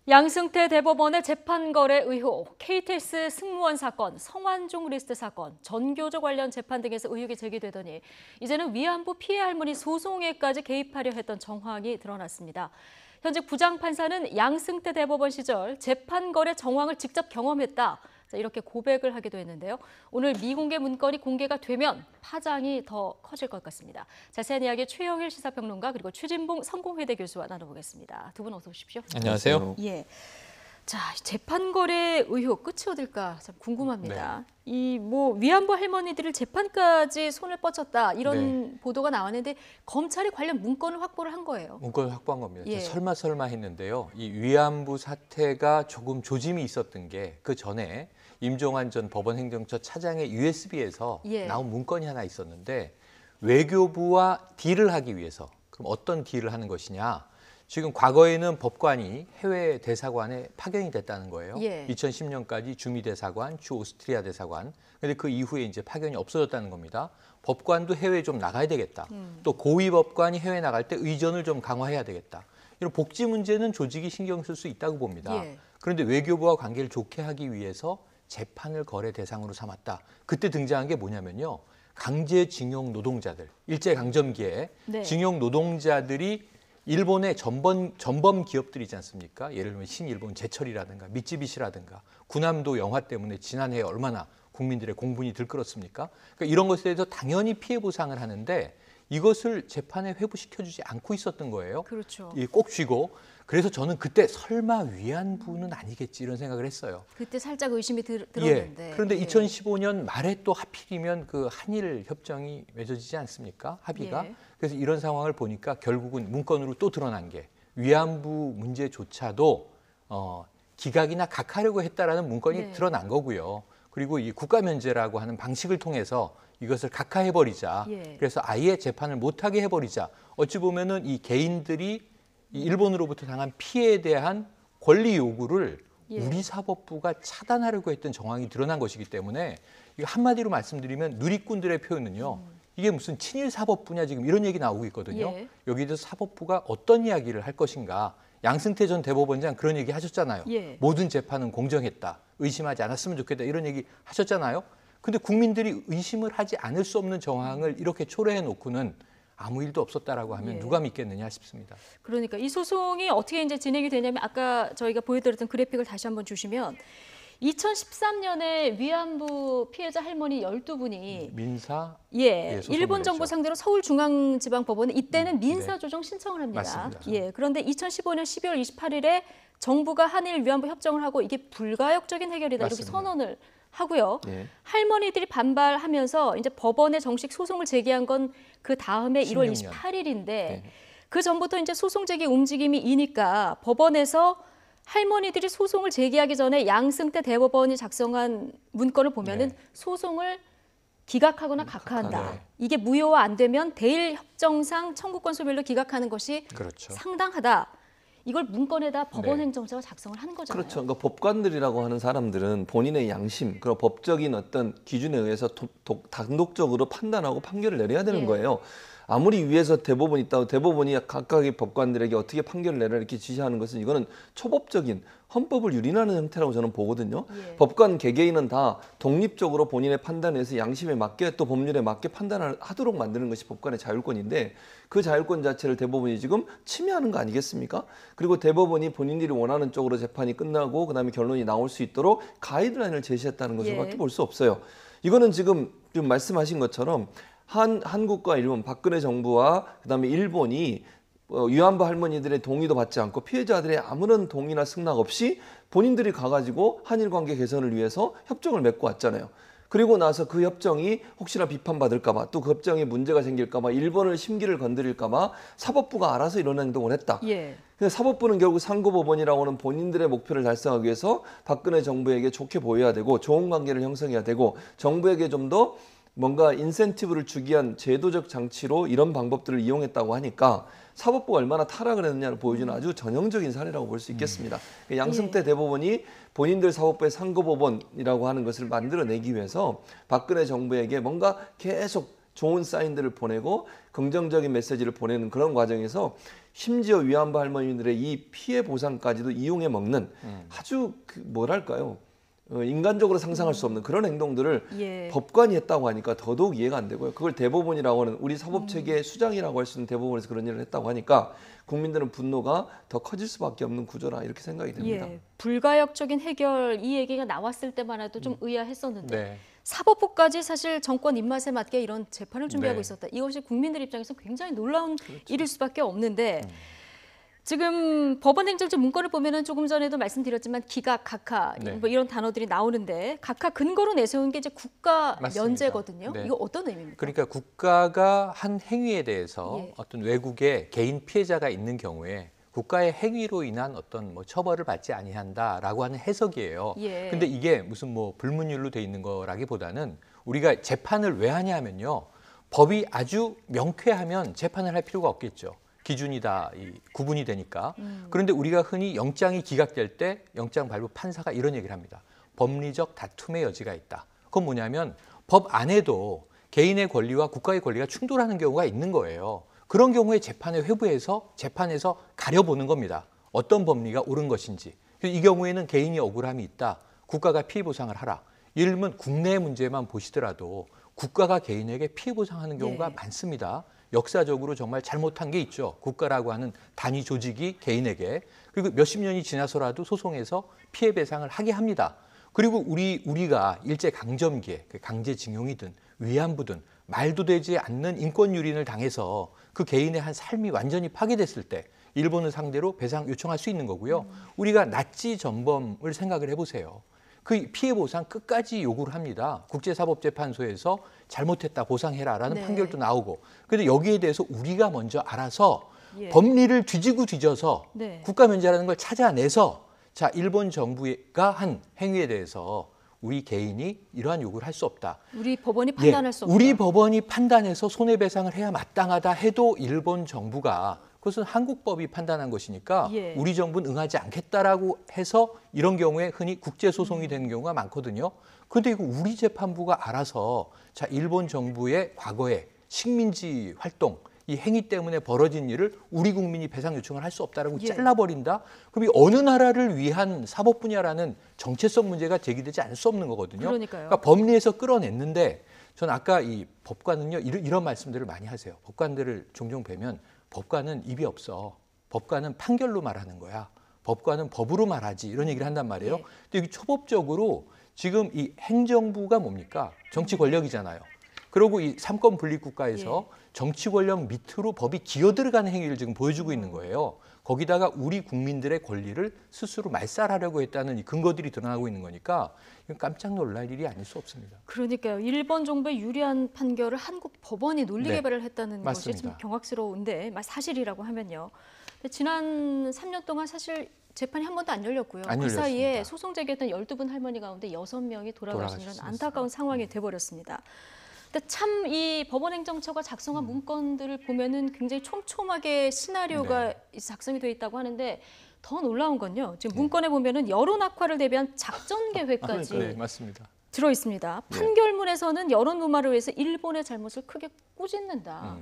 양승태 대법원의 재판 거래 의혹, KTX 승무원 사건, 성완종 리스트 사건, 전교조 관련 재판 등에서 의혹이 제기되더니 이제는 위안부 피해 할머니 소송에까지 개입하려 했던 정황이 드러났습니다. 현직 부장판사는 양승태 대법원 시절 재판 거래 정황을 직접 경험했다. 이렇게 고백을 하기도 했는데요. 오늘 미공개 문건이 공개가 되면 파장이 더 커질 것 같습니다. 자세한 이야기 최영일 시사평론가 그리고 최진봉 성공회대 교수와 나눠보겠습니다. 두 분 어서 오십시오. 안녕하세요. 예. 자, 재판 거래 의혹 끝이 어딜까 참 궁금합니다. 네. 이 위안부 할머니들을 재판까지 손을 뻗쳤다 이런 보도가 나왔는데 검찰이 관련 문건을 확보를 한 거예요. 문건을 확보한 겁니다. 예. 설마 했는데요. 이 위안부 사태가 조금 조짐이 있었던 게 그 전에 임종환 전 법원행정처 차장의 USB에서 나온 문건이 하나 있었는데 외교부와 딜을 하기 위해서 그럼 어떤 딜을 하는 것이냐. 지금 과거에는 법관이 해외 대사관에 파견이 됐다는 거예요. 2010년까지 주미 대사관, 주 오스트리아 대사관. 근데 그 이후에 이제 파견이 없어졌다는 겁니다. 법관도 해외에 좀 나가야 되겠다. 또 고위 법관이 해외 나갈 때 의전을 좀 강화해야 되겠다. 이런 복지 문제는 조직이 신경 쓸 수 있다고 봅니다. 그런데 외교부와 관계를 좋게 하기 위해서 재판을 거래 대상으로 삼았다. 그때 등장한 게 뭐냐면요. 강제징용 노동자들, 일제강점기에 징용 노동자들이 일본의 전범 기업들이지 않습니까? 예를 들면 신일본 제철이라든가 미쯔비시라든가 구남도 영화 때문에 지난해에 얼마나 국민들의 공분이 들끓었습니까? 그러니까 이런 것에 대해서 당연히 피해 보상을 하는데 이것을 재판에 회부시켜주지 않고 있었던 거예요. 그렇죠. 꼭 쥐고. 그래서 저는 그때 설마 위안부는 아니겠지 이런 생각을 했어요. 그때 살짝 의심이 들었는데. 그런데 2015년 말에 또 하필이면 그 한일 협정이 맺어지지 않습니까? 합의가. 그래서 이런 상황을 보니까 결국은 문건으로 또 드러난 게 위안부 문제조차도 기각이나 각하려고 했다라는 문건이 드러난 거고요. 그리고 이 국가면제라고 하는 방식을 통해서 이것을 각하해버리자. 그래서 아예 재판을 못하게 해버리자. 어찌 보면은 이 개인들이 일본으로부터 당한 피해에 대한 권리 요구를 우리 사법부가 차단하려고 했던 정황이 드러난 것이기 때문에 이거 한마디로 말씀드리면 누리꾼들의 표현은요. 이게 무슨 친일 사법부냐 지금 이런 얘기 나오고 있거든요. 여기에 대해서 사법부가 어떤 이야기를 할 것인가. 양승태 전 대법원장 그런 얘기 하셨잖아요. 모든 재판은 공정했다. 의심하지 않았으면 좋겠다. 이런 얘기 하셨잖아요. 근데 국민들이 의심을 하지 않을 수 없는 정황을 이렇게 초래해 놓고는 아무 일도 없었다라고 하면 누가 믿겠느냐 싶습니다. 그러니까 이 소송이 어떻게 이제 진행이 되냐면 아까 저희가 보여드렸던 그래픽을 다시 한번 주시면 2013년에 위안부 피해자 할머니 12분이 민사 일본 정부 상대로 서울중앙지방법원에 이때는 민사 조정 신청을 합니다. 맞습니다. 그런데 2015년 12월 28일에 정부가 한일 위안부 협정을 하고 이게 불가역적인 해결이다 맞습니다. 이렇게 선언을 하고요. 할머니들이 반발하면서 이제 법원에 정식 소송을 제기한 건 그 다음에 1월 28일인데 그 전부터 이제 소송 제기 움직임이 이니까 법원에서 할머니들이 소송을 제기하기 전에 양승태 대법원이 작성한 문건을 보면은 소송을 기각하거나 각하한다. 이게 무효화 안 되면 대일 협정상 청구권 소멸로 기각하는 것이 상당하다. 이걸 문건에다 법원 행정처가 작성을 하는 거잖아요. 그렇죠. 그러니까 법관들이라고 하는 사람들은 본인의 양심, 그리고 법적인 어떤 기준에 의해서 단독적으로 판단하고 판결을 내려야 되는 거예요. 아무리 위에서 대법원이 있다고 대법원이 각각의 법관들에게 어떻게 판결을 내라 이렇게 지시하는 것은 이거는 초법적인 헌법을 유린하는 형태라고 저는 보거든요. 법관 개개인은 다 독립적으로 본인의 판단에서 양심에 맞게 또 법률에 맞게 판단을 하도록 만드는 것이 법관의 자율권인데 그 자율권 자체를 대법원이 지금 침해하는 거 아니겠습니까? 그리고 대법원이 본인들이 원하는 쪽으로 재판이 끝나고 그다음에 결론이 나올 수 있도록 가이드라인을 제시했다는 것을밖에 볼 수 없어요. 이거는 지금 말씀하신 것처럼 한국과 일본, 박근혜 정부와 그다음에 일본이 위안부 할머니들의 동의도 받지 않고 피해자들의 아무런 동의나 승낙 없이 본인들이 가가지고 한일 관계 개선을 위해서 협정을 맺고 왔잖아요. 그리고 나서 그 협정이 혹시나 비판받을까 봐 또 그 협정에 문제가 생길까 봐 일본을 심기를 건드릴까 봐 사법부가 알아서 이런 행동을 했다. 근데 사법부는 결국 상고법원이라고 하는 본인들의 목표를 달성하기 위해서 박근혜 정부에게 좋게 보여야 되고 좋은 관계를 형성해야 되고 정부에게 좀 더 뭔가 인센티브를 주기 위한 제도적 장치로 이런 방법들을 이용했다고 하니까 사법부가 얼마나 타락을 했느냐를 보여주는 아주 전형적인 사례라고 볼 수 있겠습니다. 양승태 대법원이 본인들 사법부의 상고법원이라고 하는 것을 만들어내기 위해서 박근혜 정부에게 뭔가 계속 좋은 사인들을 보내고 긍정적인 메시지를 보내는 그런 과정에서 심지어 위안부 할머니들의 이 피해 보상까지도 이용해 먹는 아주 뭐랄까요? 인간적으로 상상할 수 없는 그런 행동들을 법관이 했다고 하니까 더더욱 이해가 안 되고요. 그걸 대법원이라고 하는 우리 사법체계의 수장이라고 할 수 있는 대법원에서 그런 일을 했다고 하니까 국민들은 분노가 더 커질 수밖에 없는 구조라 이렇게 생각이 됩니다. 불가역적인 해결 이 얘기가 나왔을 때만 해도 좀 의아했었는데 네. 사법부까지 사실 정권 입맛에 맞게 이런 재판을 준비하고 있었다. 이것이 국민들 입장에서 굉장히 놀라운 일일 수밖에 없는데 지금 법원행정처 문건을 보면은 조금 전에도 말씀드렸지만 기각, 각하 뭐 이런 단어들이 나오는데 각하 근거로 내세운 게 이제 국가 면제거든요. 이거 어떤 의미입니까? 그러니까 국가가 한 행위에 대해서 어떤 외국의 개인 피해자가 있는 경우에 국가의 행위로 인한 어떤 뭐 처벌을 받지 아니한다라고 하는 해석이에요. 근데 이게 무슨 뭐 불문율로 돼 있는 거라기보다는 우리가 재판을 왜 하냐면요. 법이 아주 명쾌하면 재판을 할 필요가 없겠죠. 기준이 다 구분이 되니까. 그런데 우리가 흔히 영장이 기각될 때 영장 발부 판사가 이런 얘기를 합니다. 법리적 다툼의 여지가 있다. 그건 뭐냐면 법 안에도 개인의 권리와 국가의 권리가 충돌하는 경우가 있는 거예요. 그런 경우에 재판에 회부해서 재판에서 가려보는 겁니다. 어떤 법리가 옳은 것인지. 이 경우에는 개인이 억울함이 있다. 국가가 피해 보상을 하라. 예를 들면 국내 문제만 보시더라도 국가가 개인에게 피해 보상하는 경우가 많습니다. 역사적으로 정말 잘못한 게 있죠. 국가라고 하는 단위 조직이 개인에게. 그리고 몇십 년이 지나서라도 소송에서 피해 배상을 하게 합니다. 그리고 우리가 일제강점기에 강제징용이든 위안부든 말도 되지 않는 인권 유린을 당해서 그 개인의 한 삶이 완전히 파괴됐을 때 일본을 상대로 배상 요청할 수 있는 거고요. 우리가 나치 전범을 생각을 해보세요. 그 피해 보상 끝까지 요구를 합니다. 국제사법재판소에서 잘못했다 보상해라라는 판결도 나오고. 그런데 여기에 대해서 우리가 먼저 알아서 법리를 뒤지고 뒤져서 국가 면제라는 걸 찾아내서 자 일본 정부가 한 행위에 대해서 우리 개인이 이러한 요구를 할 수 없다. 우리 법원이 판단할 수 없다. 우리 법원이 판단해서 손해배상을 해야 마땅하다 해도 일본 정부가 그것은 한국법이 판단한 것이니까 우리 정부는 응하지 않겠다라고 해서 이런 경우에 흔히 국제소송이 되는 경우가 많거든요. 그런데 이거 우리 재판부가 알아서 자 일본 정부의 과거에 식민지 활동 이 행위 때문에 벌어진 일을 우리 국민이 배상 요청을 할 수 없다라고 잘라버린다? 그럼 이 어느 나라를 위한 사법 분야라는 정체성 문제가 제기되지 않을 수 없는 거거든요. 그러니까 법리에서 끌어냈는데 저는 아까 이 법관은요 이런 말씀들을 많이 하세요. 법관들을 종종 뵈면 법관은 입이 없어. 법관은 판결로 말하는 거야. 법관은 법으로 말하지. 이런 얘기를 한단 말이에요. 근데 여기 초법적으로 지금 이 행정부가 뭡니까? 정치 권력이잖아요. 그리고 이 삼권 분립 국가에서 정치 권력 밑으로 법이 기어들어가는 행위를 지금 보여주고 있는 거예요. 거기다가 우리 국민들의 권리를 스스로 말살하려고 했다는 이 근거들이 드러나고 있는 거니까 이건 깜짝 놀랄 일이 아닐 수 없습니다. 그러니까요. 일본 정부의 유리한 판결을 한국 법원이 논리개발을 했다는 것이 좀 경악스러운데 사실이라고 하면요. 근데 지난 3년 동안 사실 재판이 한 번도 안 열렸고요. 그 사이에 소송 제기했던 12분 할머니 가운데 6명이 돌아가시는 안타까운 상황이 돼버렸습니다. 근데 참 이 법원행정처가 작성한 문건들을 보면은 굉장히 촘촘하게 시나리오가 작성이 되어 있다고 하는데 더 놀라운 건요. 지금 문건에 보면은 여론 악화를 대비한 작전 계획까지 맞습니다. 들어 있습니다. 판결문에서는 여론 무마를 위해서 일본의 잘못을 크게 꾸짖는다.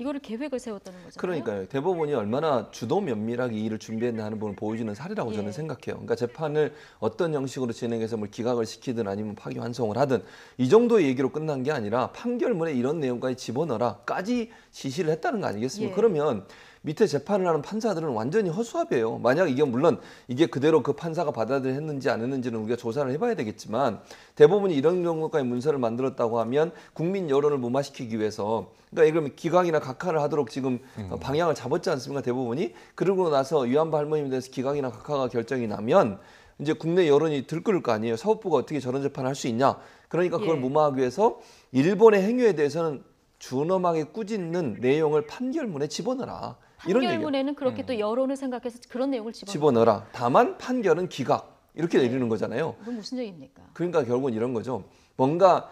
이거를 계획을 세웠다는 거잖아요. 그러니까요. 대법원이 얼마나 주도 면밀하게 이 일을 준비했나 하는 부분을 보여주는 사례라고 저는 생각해요. 그러니까 재판을 어떤 형식으로 진행해서 뭘 기각을 시키든 아니면 파기환송을 하든 이 정도의 얘기로 끝난 게 아니라 판결문에 이런 내용까지 집어넣어라까지 지시를 했다는 거 아니겠습니까? 그러면 밑에 재판을 하는 판사들은 완전히 허수아비예요. 만약 이게 물론 이게 그대로 그 판사가 받아들였는지 안 했는지는 우리가 조사를 해봐야 되겠지만 대법원이 이런 경우까지 문서를 만들었다고 하면 국민 여론을 무마시키기 위해서 그러니까 그러면 기각이나 각하를 하도록 지금 방향을 잡았지 않습니까? 대법원이 그러고 나서 위안부 할머니에 대해서 기각이나 각하가 결정이 나면 이제 국내 여론이 들끓을 거 아니에요. 사법부가 어떻게 저런 재판을 할 수 있냐? 그러니까 그걸 무마하기 위해서 일본의 행위에 대해서는 준엄하게 꾸짖는 내용을 판결문에 집어넣어라. 판결문에는 그렇게 또 여론을 생각해서 그런 내용을 집어넣어라. 다만 판결은 기각. 이렇게 내리는 거잖아요. 그건 무슨 얘기입니까? 그러니까 결국은 이런 거죠. 뭔가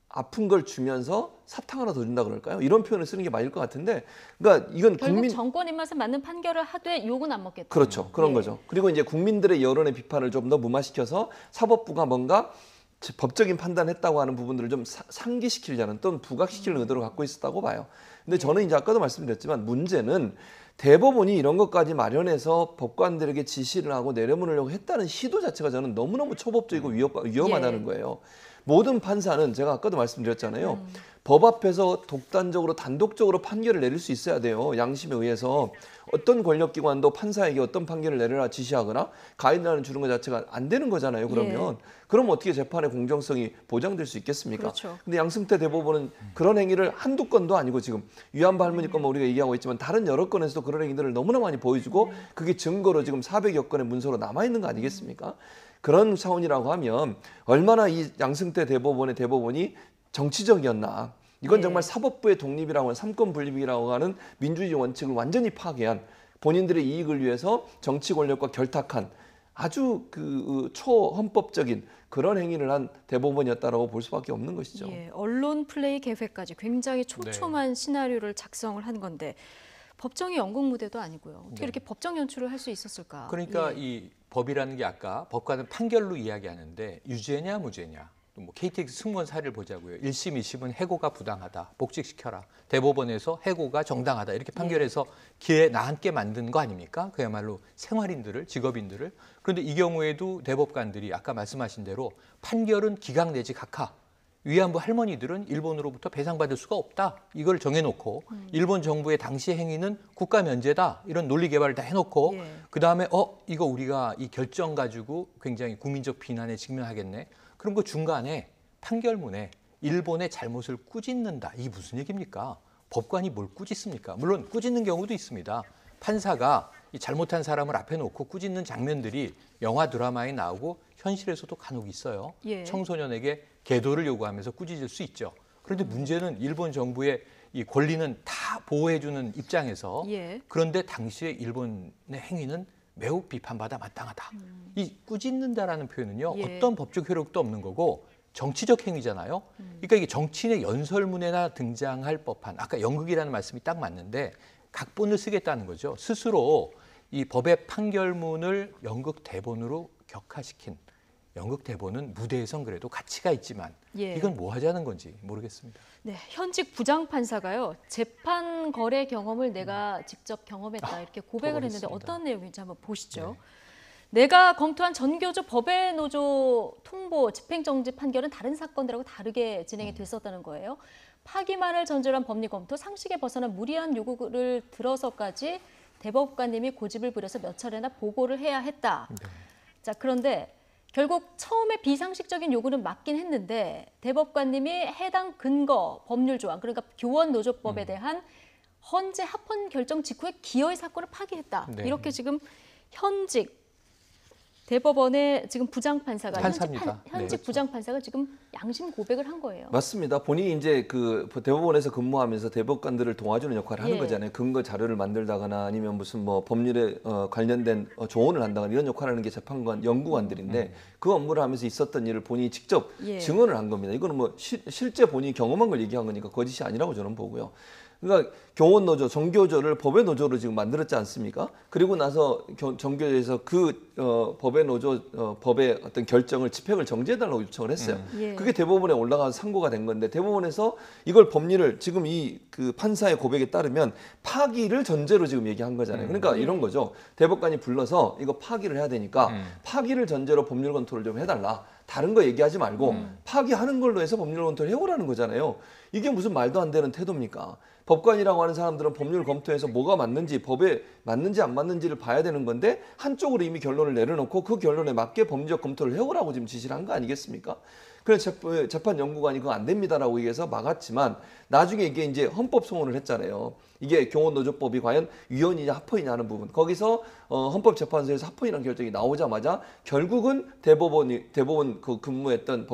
아픈 걸 주면서 사탕 하나 더 준다 그럴까요? 이런 표현을 쓰는 게 맞을 것 같은데, 그러니까 이건 결국 정권 입맛에 맞는 판결을 하되 욕은 안 먹겠다. 그렇죠, 그런 거죠. 그리고 이제 국민들의 여론의 비판을 좀 더 무마시켜서 사법부가 뭔가 법적인 판단했다고 하는 부분들을 좀 상기시키려는 또는 부각시키는 의도를 갖고 있었다고 봐요. 근데 저는 이제 아까도 말씀드렸지만 문제는 대법원이 이런 것까지 마련해서 법관들에게 지시를 하고 내려보내려고 했다는 시도 자체가 저는 너무너무 초법적이고 위험하다는 거예요. 모든 판사는 제가 아까도 말씀드렸잖아요. 법 앞에서 독단적으로 단독적으로 판결을 내릴 수 있어야 돼요. 양심에 의해서 어떤 권력기관도 판사에게 어떤 판결을 내려라 지시하거나 가이드라인을 주는 것 자체가 안 되는 거잖아요. 그러면 그럼 어떻게 재판의 공정성이 보장될 수 있겠습니까? 그렇죠. 근데 양승태 대법원은 그런 행위를 한두 건도 아니고 지금 위안부 할머니 건만 우리가 얘기하고 있지만 다른 여러 건에서도 그런 행위들을 너무나 많이 보여주고 그게 증거로 지금 400여 건의 문서로 남아있는 거 아니겠습니까? 그런 차원이라고 하면 얼마나 이 양승태 대법원이 정치적이었나. 이건 정말 사법부의 독립이라고 하는 삼권 분립이라고 하는 민주주의 원칙을 완전히 파괴한 본인들의 이익을 위해서 정치 권력과 결탁한 아주 그 초헌법적인 그런 행위를 한 대법원이었다라고 볼 수밖에 없는 것이죠. 예, 언론 플레이 계획까지 굉장히 촘촘한 시나리오를 작성을 한 건데 법정이 연극 무대도 아니고요. 어떻게 이렇게 법정 연출을 할 수 있었을까? 그러니까 이 법이라는 게 아까 법관은 판결로 이야기하는데 유죄냐 무죄냐. 뭐 KTX 승무원 사례를 보자고요. 1심, 2심은 해고가 부당하다. 복직시켜라. 대법원에서 해고가 정당하다. 이렇게 판결해서 기회 나앉게 만든 거 아닙니까? 그야말로 생활인들을, 직업인들을. 그런데 이 경우에도 대법관들이 아까 말씀하신 대로 판결은 기각 내지 각하. 위안부 할머니들은 일본으로부터 배상받을 수가 없다. 이걸 정해놓고 일본 정부의 당시 행위는 국가 면제다. 이런 논리 개발을 다 해놓고 그다음에 이거 우리가 이 결정 가지고 굉장히 국민적 비난에 직면하겠네. 그럼 그 중간에 판결문에 일본의 잘못을 꾸짖는다. 이게 무슨 얘기입니까? 법관이 뭘 꾸짖습니까? 물론 꾸짖는 경우도 있습니다. 판사가 이 잘못한 사람을 앞에 놓고 꾸짖는 장면들이 영화 드라마에 나오고 현실에서도 간혹 있어요. 청소년에게 계도를 요구하면서 꾸짖을 수 있죠. 그런데 문제는 일본 정부의 이 권리는 다 보호해주는 입장에서 그런데 당시에 일본의 행위는 매우 비판받아 마땅하다. 이 꾸짖는다라는 표현은요. 어떤 법적 효력도 없는 거고 정치적 행위잖아요. 그러니까 이게 정치인의 연설문에나 등장할 법한 아까 연극이라는 말씀이 딱 맞는데 각본을 쓰겠다는 거죠. 스스로 이 법의 판결문을 연극 대본으로 격화시킨 연극 대본은 무대에선 그래도 가치가 있지만 이건 뭐 하자는 건지 모르겠습니다. 네, 현직 부장판사가요. 재판 거래 경험을 내가 직접 경험했다 이렇게 고백을 했는데 어떤 내용인지 한번 보시죠. 내가 검토한 전교조 법외 노조 통보 집행정지 판결은 다른 사건들하고 다르게 진행이 됐었다는 거예요. 파기만을 전제로 한 법리 검토, 상식에 벗어난 무리한 요구를 들어서까지 대법관님이 고집을 부려서 몇 차례나 보고를 해야 했다. 자, 그런데 결국 처음에 비상식적인 요구는 맞긴 했는데 대법관님이 해당 근거, 법률 조항, 그러니까 교원노조법에 대한 헌재 합헌 결정 직후에 기어이 사건을 파기했다. 이렇게 지금 현직 대법원의 지금 부장판사가 현직 부장판사가 지금 양심 고백을 한 거예요. 맞습니다. 본인이 이제 그 대법원에서 근무하면서 대법관들을 도와주는 역할을 하는 거잖아요. 근거 자료를 만들다거나 아니면 무슨 뭐 법률에 관련된 조언을 한다거나 이런 역할을 하는 게 재판관, 연구관들인데 그 업무를 하면서 있었던 일을 본인이 직접 증언을 한 겁니다. 이거는 뭐 실제 본인이 경험한 걸 얘기한 거니까 거짓이 아니라고 저는 보고요. 그러니까 교원노조, 정교조를 법외 노조로 지금 만들었지 않습니까? 그리고 나서 정교조에서 그 법외 노조 법의 어떤 결정을 집행을 정지해달라고 요청을 했어요. 그게 대법원에 올라가서 상고가 된 건데 대법원에서 이걸 법리를 지금 이 그 판사의 고백에 따르면 파기를 전제로 지금 얘기한 거잖아요. 그러니까 이런 거죠. 대법관이 불러서 이거 파기를 해야 되니까 파기를 전제로 법률 검토를 좀 해달라. 다른 거 얘기하지 말고 파기하는 걸로 해서 법률 검토를 해오라는 거잖아요. 이게 무슨 말도 안 되는 태도입니까? 법관이라고 하는 사람들은 법률 검토에서 뭐가 맞는지, 법에 맞는지 안 맞는지를 봐야 되는 건데 한쪽으로 이미 결론을 내려놓고 그 결론에 맞게 법률적 검토를 해오라고 지금 지시를 한 거 아니겠습니까? 그래서 재판연구관이 그거 안 됩니다라고 얘기해서 막았지만 나중에 이게 이제 헌법 소원을 했잖아요. 이게 교원노조법이 과연 위헌이냐 합헌이냐 하는 부분. 거기서 헌법재판소에서 합헌이라는 결정이 나오자마자 결국은 대법원 그 근무했던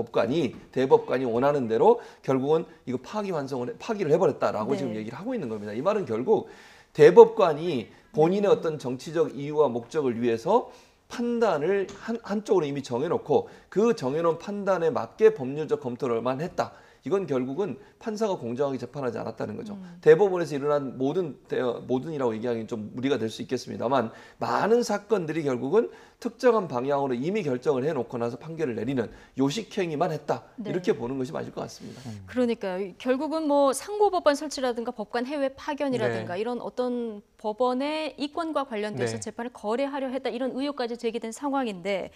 대법관이 원하는 대로 결국은 이거 파기를 해버렸다라고 지금 얘기를 하고 있는 겁니다. 이 말은 결국 대법관이 본인의 어떤 정치적 이유와 목적을 위해서 판단을 한쪽으로 이미 정해놓고 그 정해놓은 판단에 맞게 법률적 검토를만 했다. 이건 결국은 판사가 공정하게 재판하지 않았다는 거죠. 대법원에서 일어난 모든이라고 얘기하기는 좀 무리가 될 수 있겠습니다만 많은 사건들이 결국은 특정한 방향으로 이미 결정을 해놓고 나서 판결을 내리는 요식행위만 했다. 네. 이렇게 보는 것이 맞을 것 같습니다. 그러니까요. 결국은 뭐 상고법원 설치라든가 법관 해외 파견이라든가 네. 이런 어떤 법원의 이권과 관련돼서 네. 재판을 거래하려 했다 이런 의혹까지 제기된 상황인데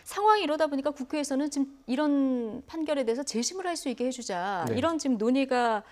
상황이 이러다 보니까 국회에서는 지금 이런 판결에 대해서 재심을 할 수 있게 해주자 네. 이런 지금 논의가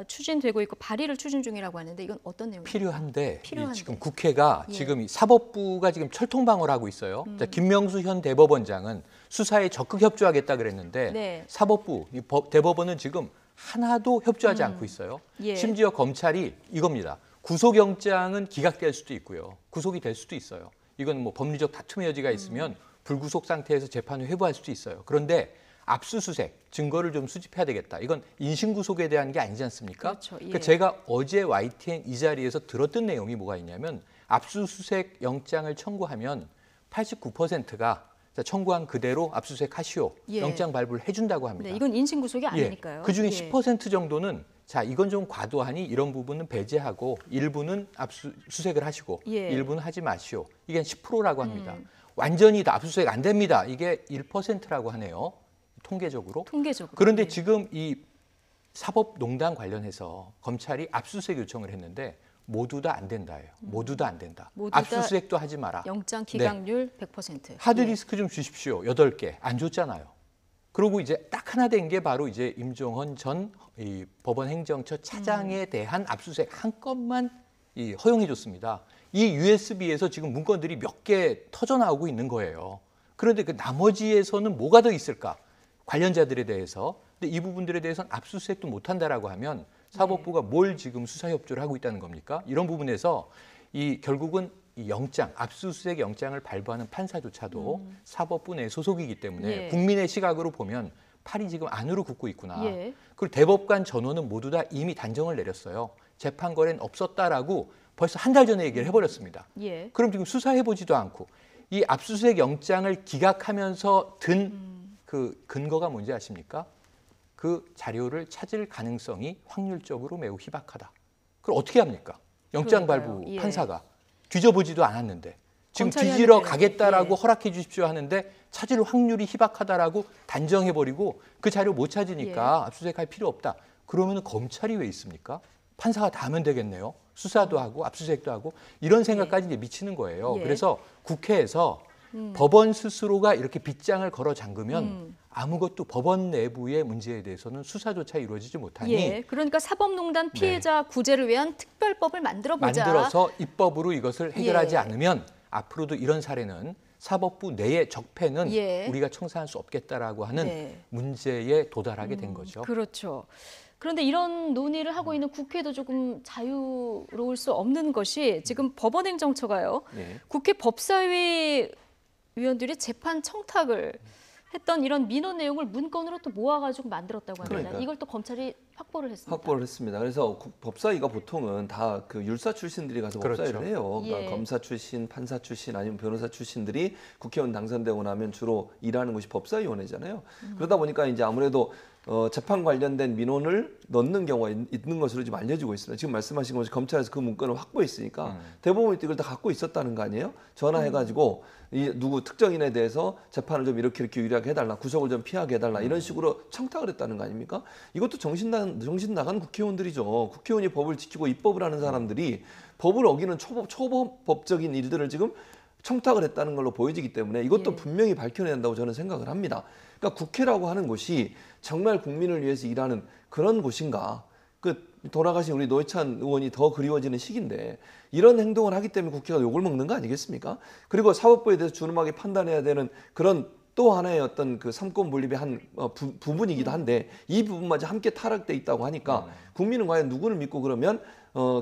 추진되고 있고 발의를 추진 중이라고 하는데 이건 어떤 내용입니까? 필요한데, 필요한데. 지금 국회가 예. 지금 이 사법부가 지금 철통방어를 하고 있어요. 자, 김명수 현 대법원장은 수사에 적극 협조하겠다 그랬는데 네. 사법부, 대법원은 지금 하나도 협조하지 않고 있어요. 예. 심지어 검찰이 이겁니다. 구속영장은 기각될 수도 있고요. 구속이 될 수도 있어요. 이건 뭐 법리적 다툼의 여지가 있으면 불구속 상태에서 재판을 회부할 수도 있어요. 그런데 압수수색, 증거를 좀 수집해야 되겠다. 이건 인신구속에 대한 게 아니지 않습니까? 그렇죠. 예. 그러니까 제가 어제 YTN 이 자리에서 들었던 내용이 뭐가 있냐면 압수수색 영장을 청구하면 89%가 청구한 그대로 압수수색하시오. 예. 영장 발부를 해준다고 합니다. 네, 이건 인신구속이 아니니까요. 그중에 예. 10% 정도는 자 이건 좀 과도하니 이런 부분은 배제하고 일부는 압수수색을 하시고 예. 일부는 하지 마시오. 이게 10%라고 합니다. 완전히 다 압수수색 안 됩니다. 이게 1%라고 하네요. 통계적으로. 그런데 예. 지금 이 사법농단 관련해서 검찰이 압수수색 요청을 했는데 모두 다 안 된다예요. 모두 다 안 된다. 모두 다 압수수색도 하지 마라. 영장 기각률 100%. 하드디스크 좀 주십시오. 8개. 안 줬잖아요. 그리고 이제 딱 하나 된 게 바로 이제 임종헌 전 이 법원 행정처 차장에 대한 압수수색 한 건만 허용해 줬습니다. 이 USB에서 지금 문건들이 몇 개 터져 나오고 있는 거예요. 그런데 그 나머지에서는 뭐가 더 있을까? 관련자들에 대해서. 근데 이 부분들에 대해서는 압수수색도 못 한다라고 하면 사법부가 뭘 지금 수사 협조를 하고 있다는 겁니까? 이런 부분에서 결국은 이 영장, 압수수색 영장을 발부하는 판사조차도 사법부 내 소속이기 때문에 예. 국민의 시각으로 보면 팔이 지금 안으로 굽고 있구나. 예. 그리고 대법관 전원은 모두 다 이미 단정을 내렸어요. 재판 거래는 없었다라고 벌써 한 달 전에 얘기를 해버렸습니다. 예. 그럼 지금 수사해보지도 않고 이 압수수색 영장을 기각하면서 든 그 근거가 뭔지 아십니까? 그 자료를 찾을 가능성이 확률적으로 매우 희박하다. 그럼 어떻게 합니까? 영장 그러니까요. 발부 예. 판사가 뒤져보지도 않았는데 지금 검찰이 뒤지러 하는 가겠다라고 예. 허락해 주십시오 하는데 찾을 확률이 희박하다라고 단정해버리고 그 자료 못 찾으니까 예. 압수수색할 필요 없다. 그러면 검찰이 왜 있습니까? 판사가 다 하면 되겠네요. 수사도 하고 압수수색도 하고 이런 생각까지 이제 미치는 거예요. 예. 그래서 국회에서 법원 스스로가 이렇게 빗장을 걸어 잠그면 아무것도 법원 내부의 문제에 대해서는 수사조차 이루어지지 못하니 예. 그러니까 사법농단 피해자 구제를 위한 특별법을 만들어보자. 만들어서 입법으로 이것을 해결하지 예. 않으면 앞으로도 이런 사례는 사법부 내의 적폐는 예. 우리가 청산할 수 없겠다라고 하는 네. 문제에 도달하게 된 거죠. 그렇죠. 그런데 이런 논의를 하고 있는 국회도 조금 자유로울 수 없는 것이 지금 법원행정처가요. 네. 국회 법사위 위원들이 재판 청탁을 했던 이런 민원 내용을 문건으로 또 모아가지고 만들었다고 합니다. 그러니까요. 이걸 또 검찰이 확보를 했습니다. 확보를 했습니다. 그래서 법사위가 보통은 다 그 율사 출신들이 가서 그렇죠. 법사위를 해요. 그러니까 예. 검사 출신, 판사 출신 아니면 변호사 출신들이 국회의원 당선되고 나면 주로 일하는 곳이 법사위원회잖아요. 그러다 보니까 이제 아무래도 재판 관련된 민원을 넣는 경우가 있는 것으로 지금 알려지고 있습니다. 지금 말씀하신 것이 검찰에서 그 문건을 확보했으니까 대법원이 이걸 다 갖고 있었다는 거 아니에요? 전화해가지고 이 누구 특정인에 대해서 재판을 좀 이렇게 유리하게 해달라, 구속을 좀 피하게 해달라 이런 식으로 청탁을 했다는 거 아닙니까? 이것도 정신 나간 국회의원들이죠. 국회의원이 법을 지키고 입법을 하는 사람들이 법을 어기는 초법적인 일들을 지금 청탁을 했다는 걸로 보여지기 때문에 이것도 예. 분명히 밝혀내야 한다고 저는 생각을 합니다. 그러니까 국회라고 하는 곳이 정말 국민을 위해서 일하는 그런 곳인가? 그 돌아가신 우리 노회찬 의원이 더 그리워지는 시기인데 이런 행동을 하기 때문에 국회가 욕을 먹는 거 아니겠습니까? 그리고 사법부에 대해서 준엄하게 판단해야 되는 그런 또 하나의 어떤 그 삼권 분립의 한 부분이기도 한데 이 부분마저 함께 타락돼 있다고 하니까 국민은 과연 누구를 믿고 그러면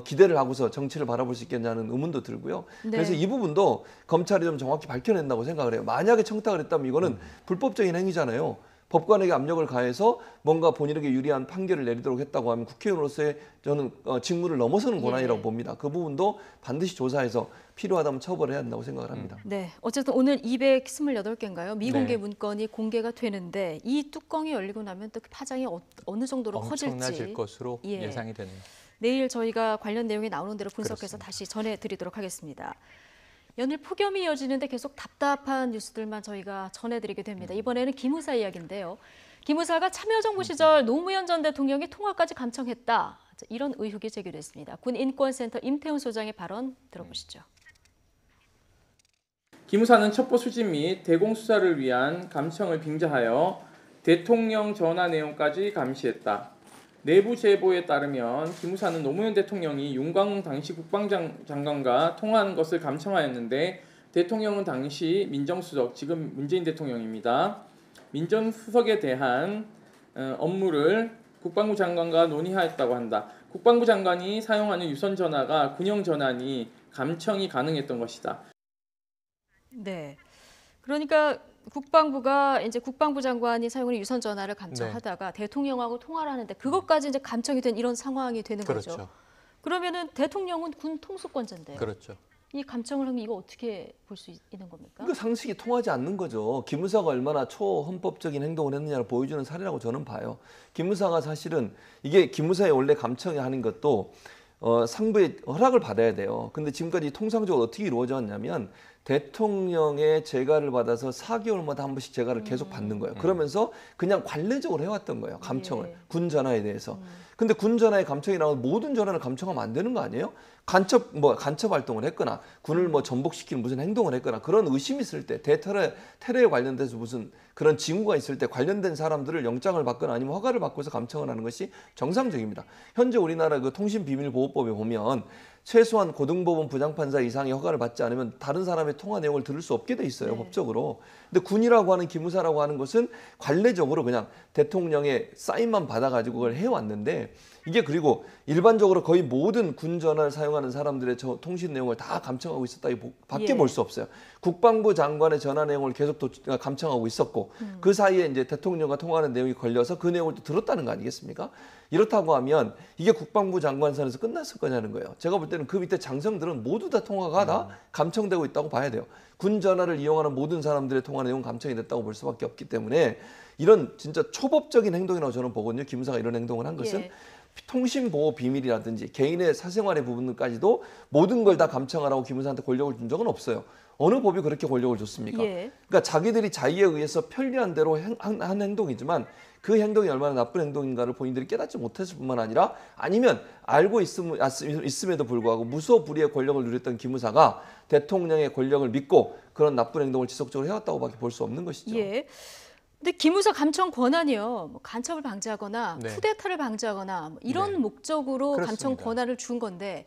기대를 하고서 정치를 바라볼 수 있겠냐는 의문도 들고요. 네. 그래서 이 부분도 검찰이 좀 정확히 밝혀낸다고 생각을 해요. 만약에 청탁을 했다면 이거는 불법적인 행위잖아요. 법관에게 압력을 가해서 뭔가 본인에게 유리한 판결을 내리도록 했다고 하면 국회의원으로서의 저는 직무를 넘어서는 권한이라고 봅니다. 그 부분도 반드시 조사해서 필요하다면 처벌해야 한다고 생각을 합니다. 네, 어쨌든 오늘 228개인가요? 미공개 네. 문건이 공개가 되는데 이 뚜껑이 열리고 나면 또 그 파장이 어느 정도로 엄청나질 커질지 것으로 예. 예상이 되네요. 내일 저희가 관련 내용이 나오는 대로 분석해서 그렇습니다. 다시 전해드리도록 하겠습니다. 연일 폭염이 이어지는데 계속 답답한 뉴스들만 저희가 전해드리게 됩니다. 이번에는 기무사 이야기인데요. 기무사가 참여정부 시절 노무현 전 대통령이 통화까지 감청했다. 이런 의혹이 제기됐습니다. 군인권센터 임태훈 소장의 발언 들어보시죠. 기무사는 첩보 수집 및 대공수사를 위한 감청을 빙자하여 대통령 전화 내용까지 감시했다. 내부 제보에 따르면 기무사는 노무현 대통령이 윤광웅 당시 국방장관과 통화하는 것을 감청하였는데 대통령은 당시 민정수석, 지금 문재인 대통령입니다. 민정수석에 대한 업무를 국방부 장관과 논의하였다고 한다. 국방부 장관이 사용하는 유선 전화가 군용 전화니 감청이 가능했던 것이다. 네, 그러니까 국방부가 이제 국방부 장관이 사용하는 유선 전화를 감청하다가 대통령하고 통화를 하는데 그것까지 이제 감청이 된 이런 상황이 되는 그렇죠. 거죠. 그러면은 대통령은 군 통수권자인데요. 그렇죠. 이 감청을 하면 이거 어떻게 볼 수 있는 겁니까? 그 상식이 통하지 않는 거죠. 기무사가 얼마나 초헌법적인 행동을 했느냐를 보여주는 사례라고 저는 봐요. 기무사가 사실은 이게 기무사의 원래 감청이 하는 것도 상부의 허락을 받아야 돼요. 근데 지금까지 통상적으로 어떻게 이루어졌냐면 대통령의 재가를 받아서 4개월마다 한 번씩 재가를 계속 받는 거예요. 그러면서 그냥 관례적으로 해왔던 거예요. 감청을. 예. 군 전화에 대해서. 근데 군 전화에 감청이 나오면 모든 전화를 감청하면 안 되는 거 아니에요? 간첩 활동을 했거나 군을 전복시키는 무슨 행동을 했거나 그런 의심이 있을 때 테러에 관련돼서 무슨 그런 징후가 있을 때 관련된 사람들을 영장을 받거나 아니면 허가를 받고서 감청을 하는 것이 정상적입니다. 현재 우리나라 그 통신비밀보호법에 보면 최소한 고등법원 부장판사 이상의 허가를 받지 않으면 다른 사람의 통화 내용을 들을 수 없게 돼 있어요. 네. 법적으로. 근데 군이라고 하는 기무사라고 하는 것은 관례적으로 그냥 대통령의 사인만 받아가지고 그걸 해왔는데 이게 그리고 일반적으로 거의 모든 군 전화를 사용하는 사람들의 통신 내용을 다 감청하고 있었다밖에 예. 볼 수 없어요. 국방부 장관의 전화 내용을 계속 감청하고 있었고 그 사이에 이제 대통령과 통화하는 내용이 걸려서 그 내용을 또 들었다는 거 아니겠습니까? 이렇다고 하면 이게 국방부 장관 선에서 끝났을 거냐는 거예요. 제가 볼 때는 그 밑에 장성들은 모두 다 통화가 다 감청되고 있다고 봐야 돼요. 군 전화를 이용하는 모든 사람들의 통화 내용 감청이 됐다고 볼 수밖에 없기 때문에 이런 진짜 초법적인 행동이라고 저는 보거든요. 기무사가 이런 행동을 한 것은. 예. 통신보호 비밀이라든지 개인의 사생활의 부분까지도 모든 걸 다 감청하라고 기무사한테 권력을 준 적은 없어요. 어느 법이 그렇게 권력을 줬습니까? 예. 그러니까 자기들이 자의에 의해서 편리한 대로 한 행동이지만 그 행동이 얼마나 나쁜 행동인가를 본인들이 깨닫지 못했을 뿐만 아니라 아니면 알고 있음에도 불구하고 무소불위의 권력을 누렸던 기무사가 대통령의 권력을 믿고 그런 나쁜 행동을 지속적으로 해왔다고밖에 볼 수 없는 것이죠. 예. 근데 기무사 감청 권한이요, 간첩을 방지하거나 네. 쿠데타를 방지하거나 이런 네. 목적으로 감청 그렇습니다. 권한을 준 건데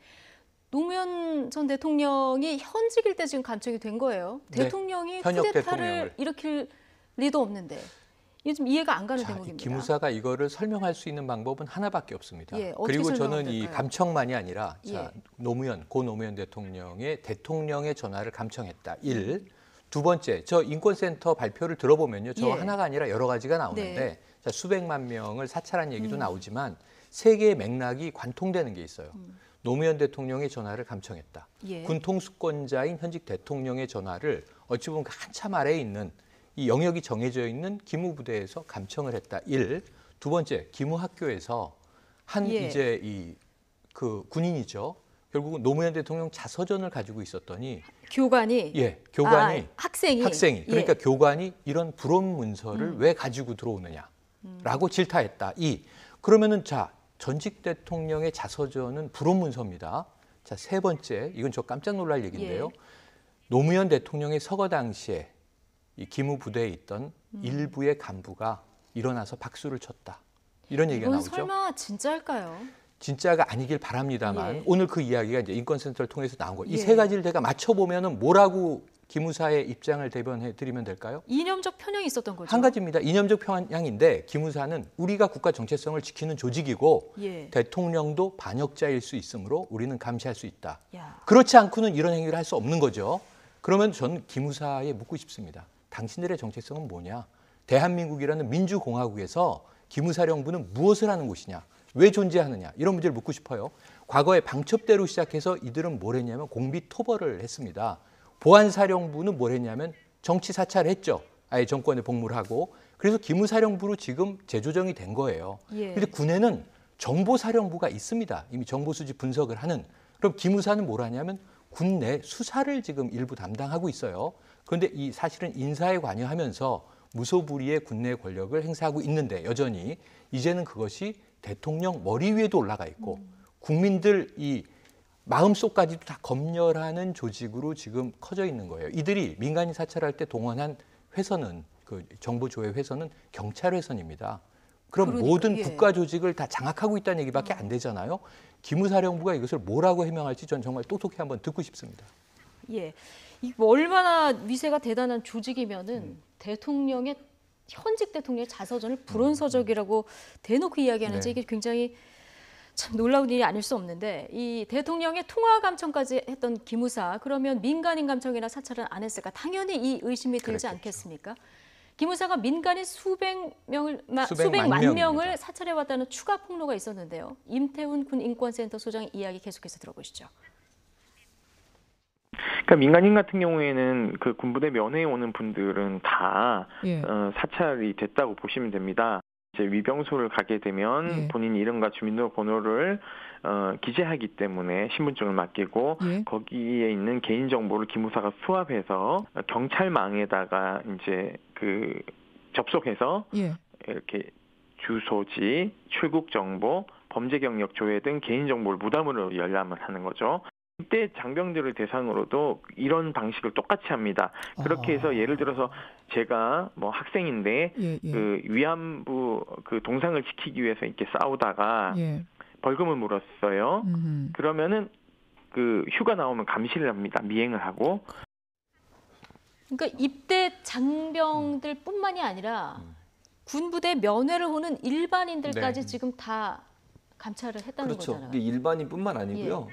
노무현 전 대통령이 현직일 때 지금 감청이 된 거예요. 네. 대통령이 현역 쿠데타를 대통령을. 일으킬 리도 없는데 이게 좀 이해가 안 가는 자, 이 대목입니다. 기무사가 이거를 설명할 수 있는 방법은 하나밖에 없습니다. 예, 어떻게 그리고 설명하면 저는 이 될까요? 감청만이 아니라 예. 자, 고 노무현 대통령의 전화를 감청했다. 1. 두 번째, 저 인권센터 발표를 들어보면요. 저 예. 하나가 아니라 여러 가지가 나오는데 네. 자, 수백만 명을 사찰한 얘기도 나오지만 세 개의 맥락이 관통되는 게 있어요. 노무현 대통령의 전화를 감청했다. 예. 군 통수권자인 현직 대통령의 전화를 어찌 보면 한참 아래에 있는 이 영역이 정해져 있는 기무부대에서 감청을 했다. 1. 두 번째, 기무학교에서 한 예. 이제 그 군인이죠. 결국은 노무현 대통령 자서전을 가지고 있었더니 교관이 교관이 학생이 그러니까 예. 교관이 이런 불온 문서를 왜 가지고 들어오느냐라고 질타했다. 2. 그러면은 자, 전직 대통령의 자서전은 불온 문서입니다. 자, 세 번째, 이건 저 깜짝 놀랄 얘기인데요. 예. 노무현 대통령의 서거 당시에 이 기무부대에 있던 일부의 간부가 일어나서 박수를 쳤다. 이런 얘기가 이건 나오죠. 설마 진짜일까요? 진짜가 아니길 바랍니다만 예. 오늘 그 이야기가 이제 인권센터를 통해서 나온 거예요. 이 예. 세 가지를 제가 맞춰보면은 뭐라고 기무사의 입장을 대변해 드리면 될까요? 이념적 편향이 있었던 거죠. 한 가지입니다. 이념적 편향인데 기무사는 우리가 국가 정체성을 지키는 조직이고 예. 대통령도 반역자일 수 있으므로 우리는 감시할 수 있다. 야. 그렇지 않고는 이런 행위를 할 수 없는 거죠. 그러면 저는 기무사에 묻고 싶습니다. 당신들의 정체성은 뭐냐? 대한민국이라는 민주공화국에서 기무사령부는 무엇을 하는 곳이냐? 왜 존재하느냐? 이런 문제를 묻고 싶어요. 과거에 방첩대로 시작해서 이들은 뭘 했냐면 공비토벌을 했습니다. 보안사령부는 뭘 했냐면 정치 사찰을 했죠. 아예 정권에 복무를 하고. 그래서 기무사령부로 지금 재조정이 된 거예요. 예. 그런데 군에는 정보사령부가 있습니다. 이미 정보 수집 분석을 하는. 그럼 기무사는 뭘 하냐면 군 내 수사를 지금 일부 담당하고 있어요. 그런데 이 사실은 인사에 관여하면서 무소불위의 군내 권력을 행사하고 있는데 여전히 이제는 그것이 대통령 머리 위에도 올라가 있고 국민들 이 마음속까지도 다 검열하는 조직으로 지금 커져 있는 거예요. 이들이 민간인 사찰할 때 동원한 회선은 그 정보 조회 회선은 경찰 회선입니다. 그럼 그러니까, 모든 예. 국가 조직을 다 장악하고 있다는 얘기밖에 안 되잖아요. 기무사령부가 이것을 뭐라고 해명할지 전 정말 똑똑히 한번 듣고 싶습니다. 예, 이 얼마나 위세가 대단한 조직이면은 대통령의 현직 대통령의 자서전을 불온서적이라고 대놓고 이야기하는지 네. 이게 굉장히 참 놀라운 일이 아닐 수 없는데 이 대통령의 통화 감청까지 했던 기무사 그러면 민간인 감청이나 사찰은 안 했을까? 당연히 이 의심이 들지 그랬겠죠. 않겠습니까? 기무사가 민간인 수백만 수백만 명을 명입니다. 사찰해왔다는 추가 폭로가 있었는데요. 임태훈 군 인권센터 소장 이야기 계속해서 들어보시죠. 그러니까 민간인 같은 경우에는 그 군부대 면회에 오는 분들은 다 예. 사찰이 됐다고 보시면 됩니다. 이제 위병소를 가게 되면 예. 본인 이름과 주민등록번호를 기재하기 때문에 신분증을 맡기고 예. 거기에 있는 개인 정보를 기무사가 수합해서 경찰망에다가 이제 그 접속해서 예. 이렇게 주소지, 출국 정보, 범죄 경력 조회 등 개인 정보를 무단으로 열람을 하는 거죠. 이때 장병들을 대상으로도 이런 방식을 똑같이 합니다. 그렇게 해서 예를 들어서 제가 뭐 학생인데 예. 예. 그 위안부 그 동상을 지키기 위해서 이렇게 싸우다가 예. 벌금을 물었어요. 음흠. 그러면은 그 휴가 나오면 감시를 합니다. 미행을 하고. 그러니까 입대 장병들뿐만이 아니라 군부대 면회를 오는 일반인들까지 네. 지금 다 감찰을 했다는 그렇죠. 거잖아요. 이게 일반인뿐만 아니고요.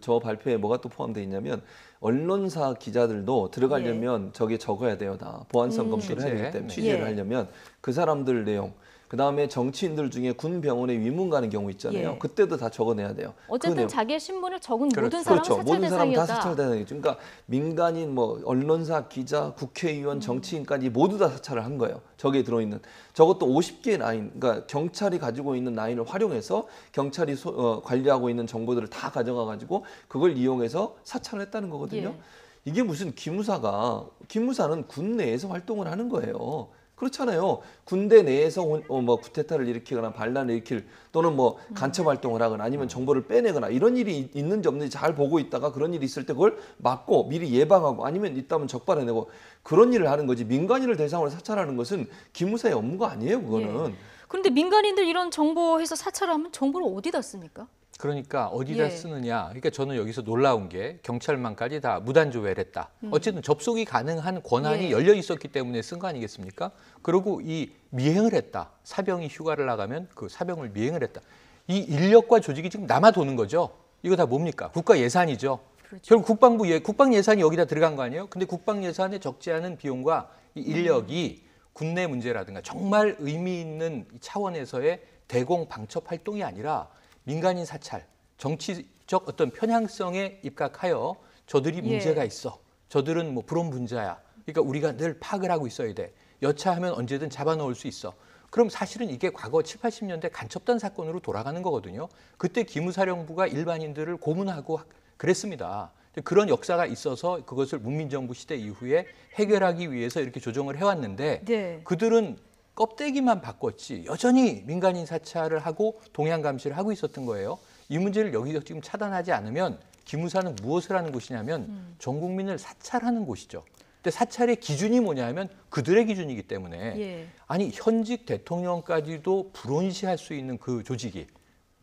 저 발표에 뭐가 또 포함되어 있냐면 언론사 기자들도 들어가려면 저게 적어야 돼요. 다 보안성 검토를 해야 되기 때문에 취재를 예. 하려면 그 사람들 내용 그다음에 정치인들 중에 군 병원에 위문 가는 경우 있잖아요. 예. 그때도 다 적어내야 돼요. 어쨌든 내용. 자기의 신분을 적은 그렇죠. 모든 사람은 그렇죠. 사찰 모든 사람 다 대상이었다. 사찰 대상이죠. 그러니까 민간인, 뭐 언론사, 기자, 국회의원, 정치인까지 모두 다 사찰을 한 거예요. 저기에 들어있는 저것도 50개의 라인, 그러니까 경찰이 가지고 있는 라인을 활용해서 경찰이 관리하고 있는 정보들을 다 가져가 가지고 그걸 이용해서 사찰을 했다는 거거든요. 예. 이게 무슨 기무사는 군 내에서 활동을 하는 거예요. 그렇잖아요. 군대 내에서 뭐 쿠데타를 일으키거나 반란을 일으킬 또는 뭐 간첩 활동을 하거나 아니면 정보를 빼내거나 이런 일이 있는지 없는지 잘 보고 있다가 그런 일이 있을 때 그걸 막고 미리 예방하고 아니면 있다면 적발해내고 그런 일을 하는 거지. 민간인을 대상으로 사찰하는 것은 기무사의 업무가 아니에요. 그거는. 그런데 민간인들 이런 정보해서 사찰하면 정보를 어디다 씁니까? 그러니까 어디다 예. 쓰느냐. 그러니까 저는 여기서 놀라운 게 경찰만까지 다 무단 조회를 했다. 어쨌든 접속이 가능한 권한이 예. 열려 있었기 때문에 쓴 거 아니겠습니까? 그리고 이 미행을 했다. 사병이 휴가를 나가면 그 사병을 미행을 했다. 이 인력과 조직이 지금 남아 도는 거죠. 이거 다 뭡니까? 국가 예산이죠. 그렇죠. 결국 국방 예산이 여기다 들어간 거 아니에요? 근데 국방 예산에 적지 않은 비용과 이 인력이 군내 문제라든가 정말 의미 있는 차원에서의 대공 방첩 활동이 아니라 민간인 사찰, 정치적 어떤 편향성에 입각하여 저들이 문제가 있어. 저들은 뭐 불온 분자야. 그러니까 우리가 늘 파악을 하고 있어야 돼. 여차하면 언제든 잡아넣을 수 있어. 그럼 사실은 이게 과거 7, 80년대 간첩단 사건으로 돌아가는 거거든요. 그때 기무사령부가 일반인들을 고문하고 그랬습니다. 그런 역사가 있어서 그것을 문민정부 시대 이후에 해결하기 위해서 이렇게 조정을 해왔는데 네. 그들은 껍데기만 바꿨지 여전히 민간인 사찰을 하고 동향 감시를 하고 있었던 거예요. 이 문제를 여기서 지금 차단하지 않으면 기무사는 무엇을 하는 곳이냐면 전 국민을 사찰하는 곳이죠. 근데 사찰의 기준이 뭐냐면 그들의 기준이기 때문에 예. 아니 현직 대통령까지도 불온시할 수 있는 그 조직이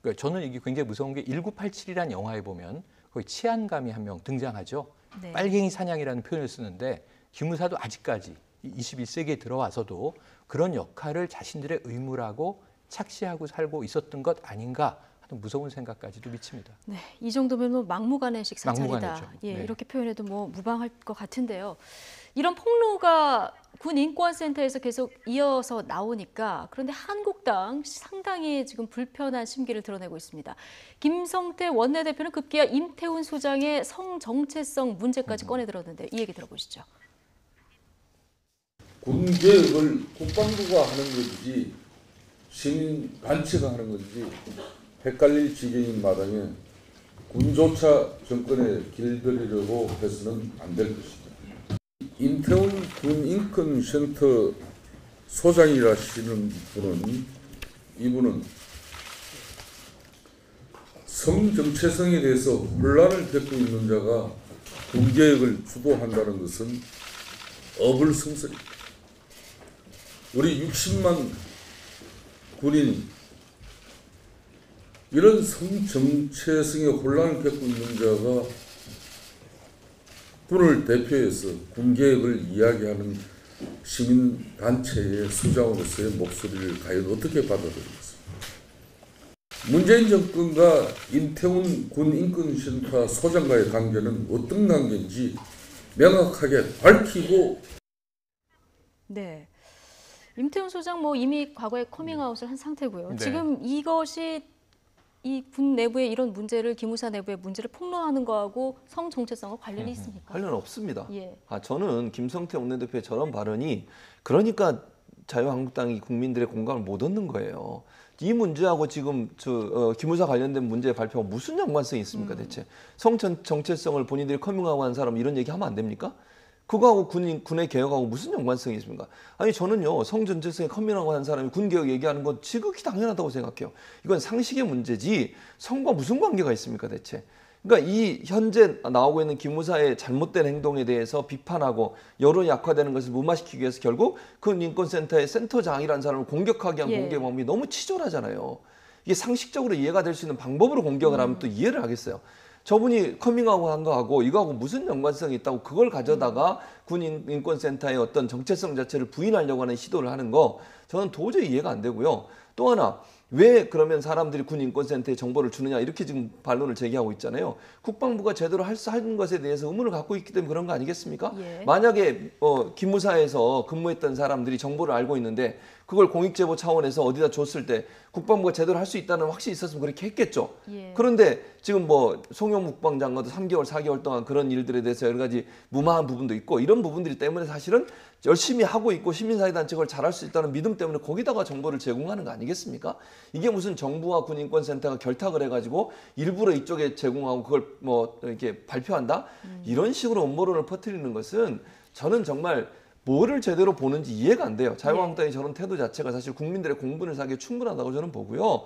그러니까 저는 이게 굉장히 무서운 게 1987이라는 영화에 보면 거기 치안감이 한 명 등장하죠. 네. 빨갱이 사냥이라는 표현을 쓰는데 기무사도 아직까지 21세기에 들어와서도 그런 역할을 자신들의 의무라고 착시하고 살고 있었던 것 아닌가 하는 무서운 생각까지도 미칩니다. 네, 이 정도면 뭐 막무가내식 사찰이다. 막무가내죠. 예, 네. 이렇게 표현해도 뭐 무방할 것 같은데요. 이런 폭로가 군 인권센터에서 계속 이어서 나오니까 그런데 한국당 상당히 지금 불편한 심기를 드러내고 있습니다. 김성태 원내대표는 급기야 임태훈 소장의 성 정체성 문제까지 꺼내 들었는데 이 얘기 들어보시죠. 군개혁을 국방부가 하는 것이지 시민 단체가 하는 것이지 헷갈릴 지경인 마당에 군조차 정권의 길들이려고 해서는 안 될 것이다. 임태훈 군 인권센터 소장이라시는 이분은 성정체성에 대해서 혼란을 겪고 있는 자가 군개혁을 주도한다는 것은 어불성설입니다. 우리 60만 군인이 이런 성정체성의 혼란을 겪고 있는 자가 군을 대표해서 군개혁을 이야기하는 시민단체의 수장으로서의 목소리를 과연 어떻게 받아들이겠습니까? 문재인 정권과 임태훈 군 인권센터 소장과의 관계는 어떤 관계인지 명확하게 밝히고. 네, 임태훈 소장 이미 과거에 커밍아웃을 한 상태고요. 네. 지금 이것이 이 군 내부의 이런 문제를 기무사 내부의 문제를 폭로하는 거하고 성 정체성과 관련이 있습니까? 관련 없습니다. 예. 저는 김성태 원내대표의 저런 발언이 그러니까 자유한국당이 국민들의 공감을 못 얻는 거예요. 이 문제하고 지금 기무사 관련된 문제 발표가 무슨 연관성이 있습니까 대체? 성 정체성을 본인들이 커밍아웃 한 사람 이런 얘기 하면 안 됩니까? 그거하고 군의 개혁하고 무슨 연관성이 있습니까? 아니 저는요 성전체성에 커밍아웃 한 사람이 군 개혁 얘기하는 건 지극히 당연하다고 생각해요. 이건 상식의 문제지 성과 무슨 관계가 있습니까 대체? 그러니까 이 현재 나오고 있는 기무사의 잘못된 행동에 대해서 비판하고 여론이 악화되는 것을 무마시키기 위해서 결국 군 인권센터의 센터장이라는 사람을 공격하기 위한 공격 방법이 너무 치졸하잖아요. 이게 상식적으로 이해가 될 수 있는 방법으로 공격을 하면 또 이해를 하겠어요. 저분이 커밍아웃 한 거하고 이거하고 무슨 연관성이 있다고 그걸 가져다가 군 인권센터의 어떤 정체성 자체를 부인하려고 하는 시도를 하는 거 저는 도저히 이해가 안 되고요. 또 하나 왜 그러면 사람들이 군 인권센터에 정보를 주느냐 이렇게 지금 반론을 제기하고 있잖아요. 국방부가 제대로 하는 것에 대해서 의문을 갖고 있기 때문에 그런 거 아니겠습니까? 예. 만약에 기무사에서 근무했던 사람들이 정보를 알고 있는데 그걸 공익제보 차원에서 어디다 줬을 때 국방부가 제대로 할 수 있다는 확신이 있었으면 그렇게 했겠죠. 예. 그런데 지금 송영 국방장관도 3개월, 4개월 동안 그런 일들에 대해서 여러 가지 무마한 부분도 있고 이런 부분들이 때문에 사실은 열심히 하고 있고 시민사회단체가 그걸 잘할 수 있다는 믿음 때문에 거기다가 정보를 제공하는 거 아니겠습니까? 이게 무슨 정부와 군인권센터가 결탁을 해가지고 일부러 이쪽에 제공하고 그걸 이렇게 발표한다? 이런 식으로 음모론을 퍼뜨리는 것은 저는 정말 뭐를 제대로 보는지 이해가 안 돼요. 자유한국당의 저런 태도 자체가 사실 국민들의 공분을 사기에 충분하다고 저는 보고요.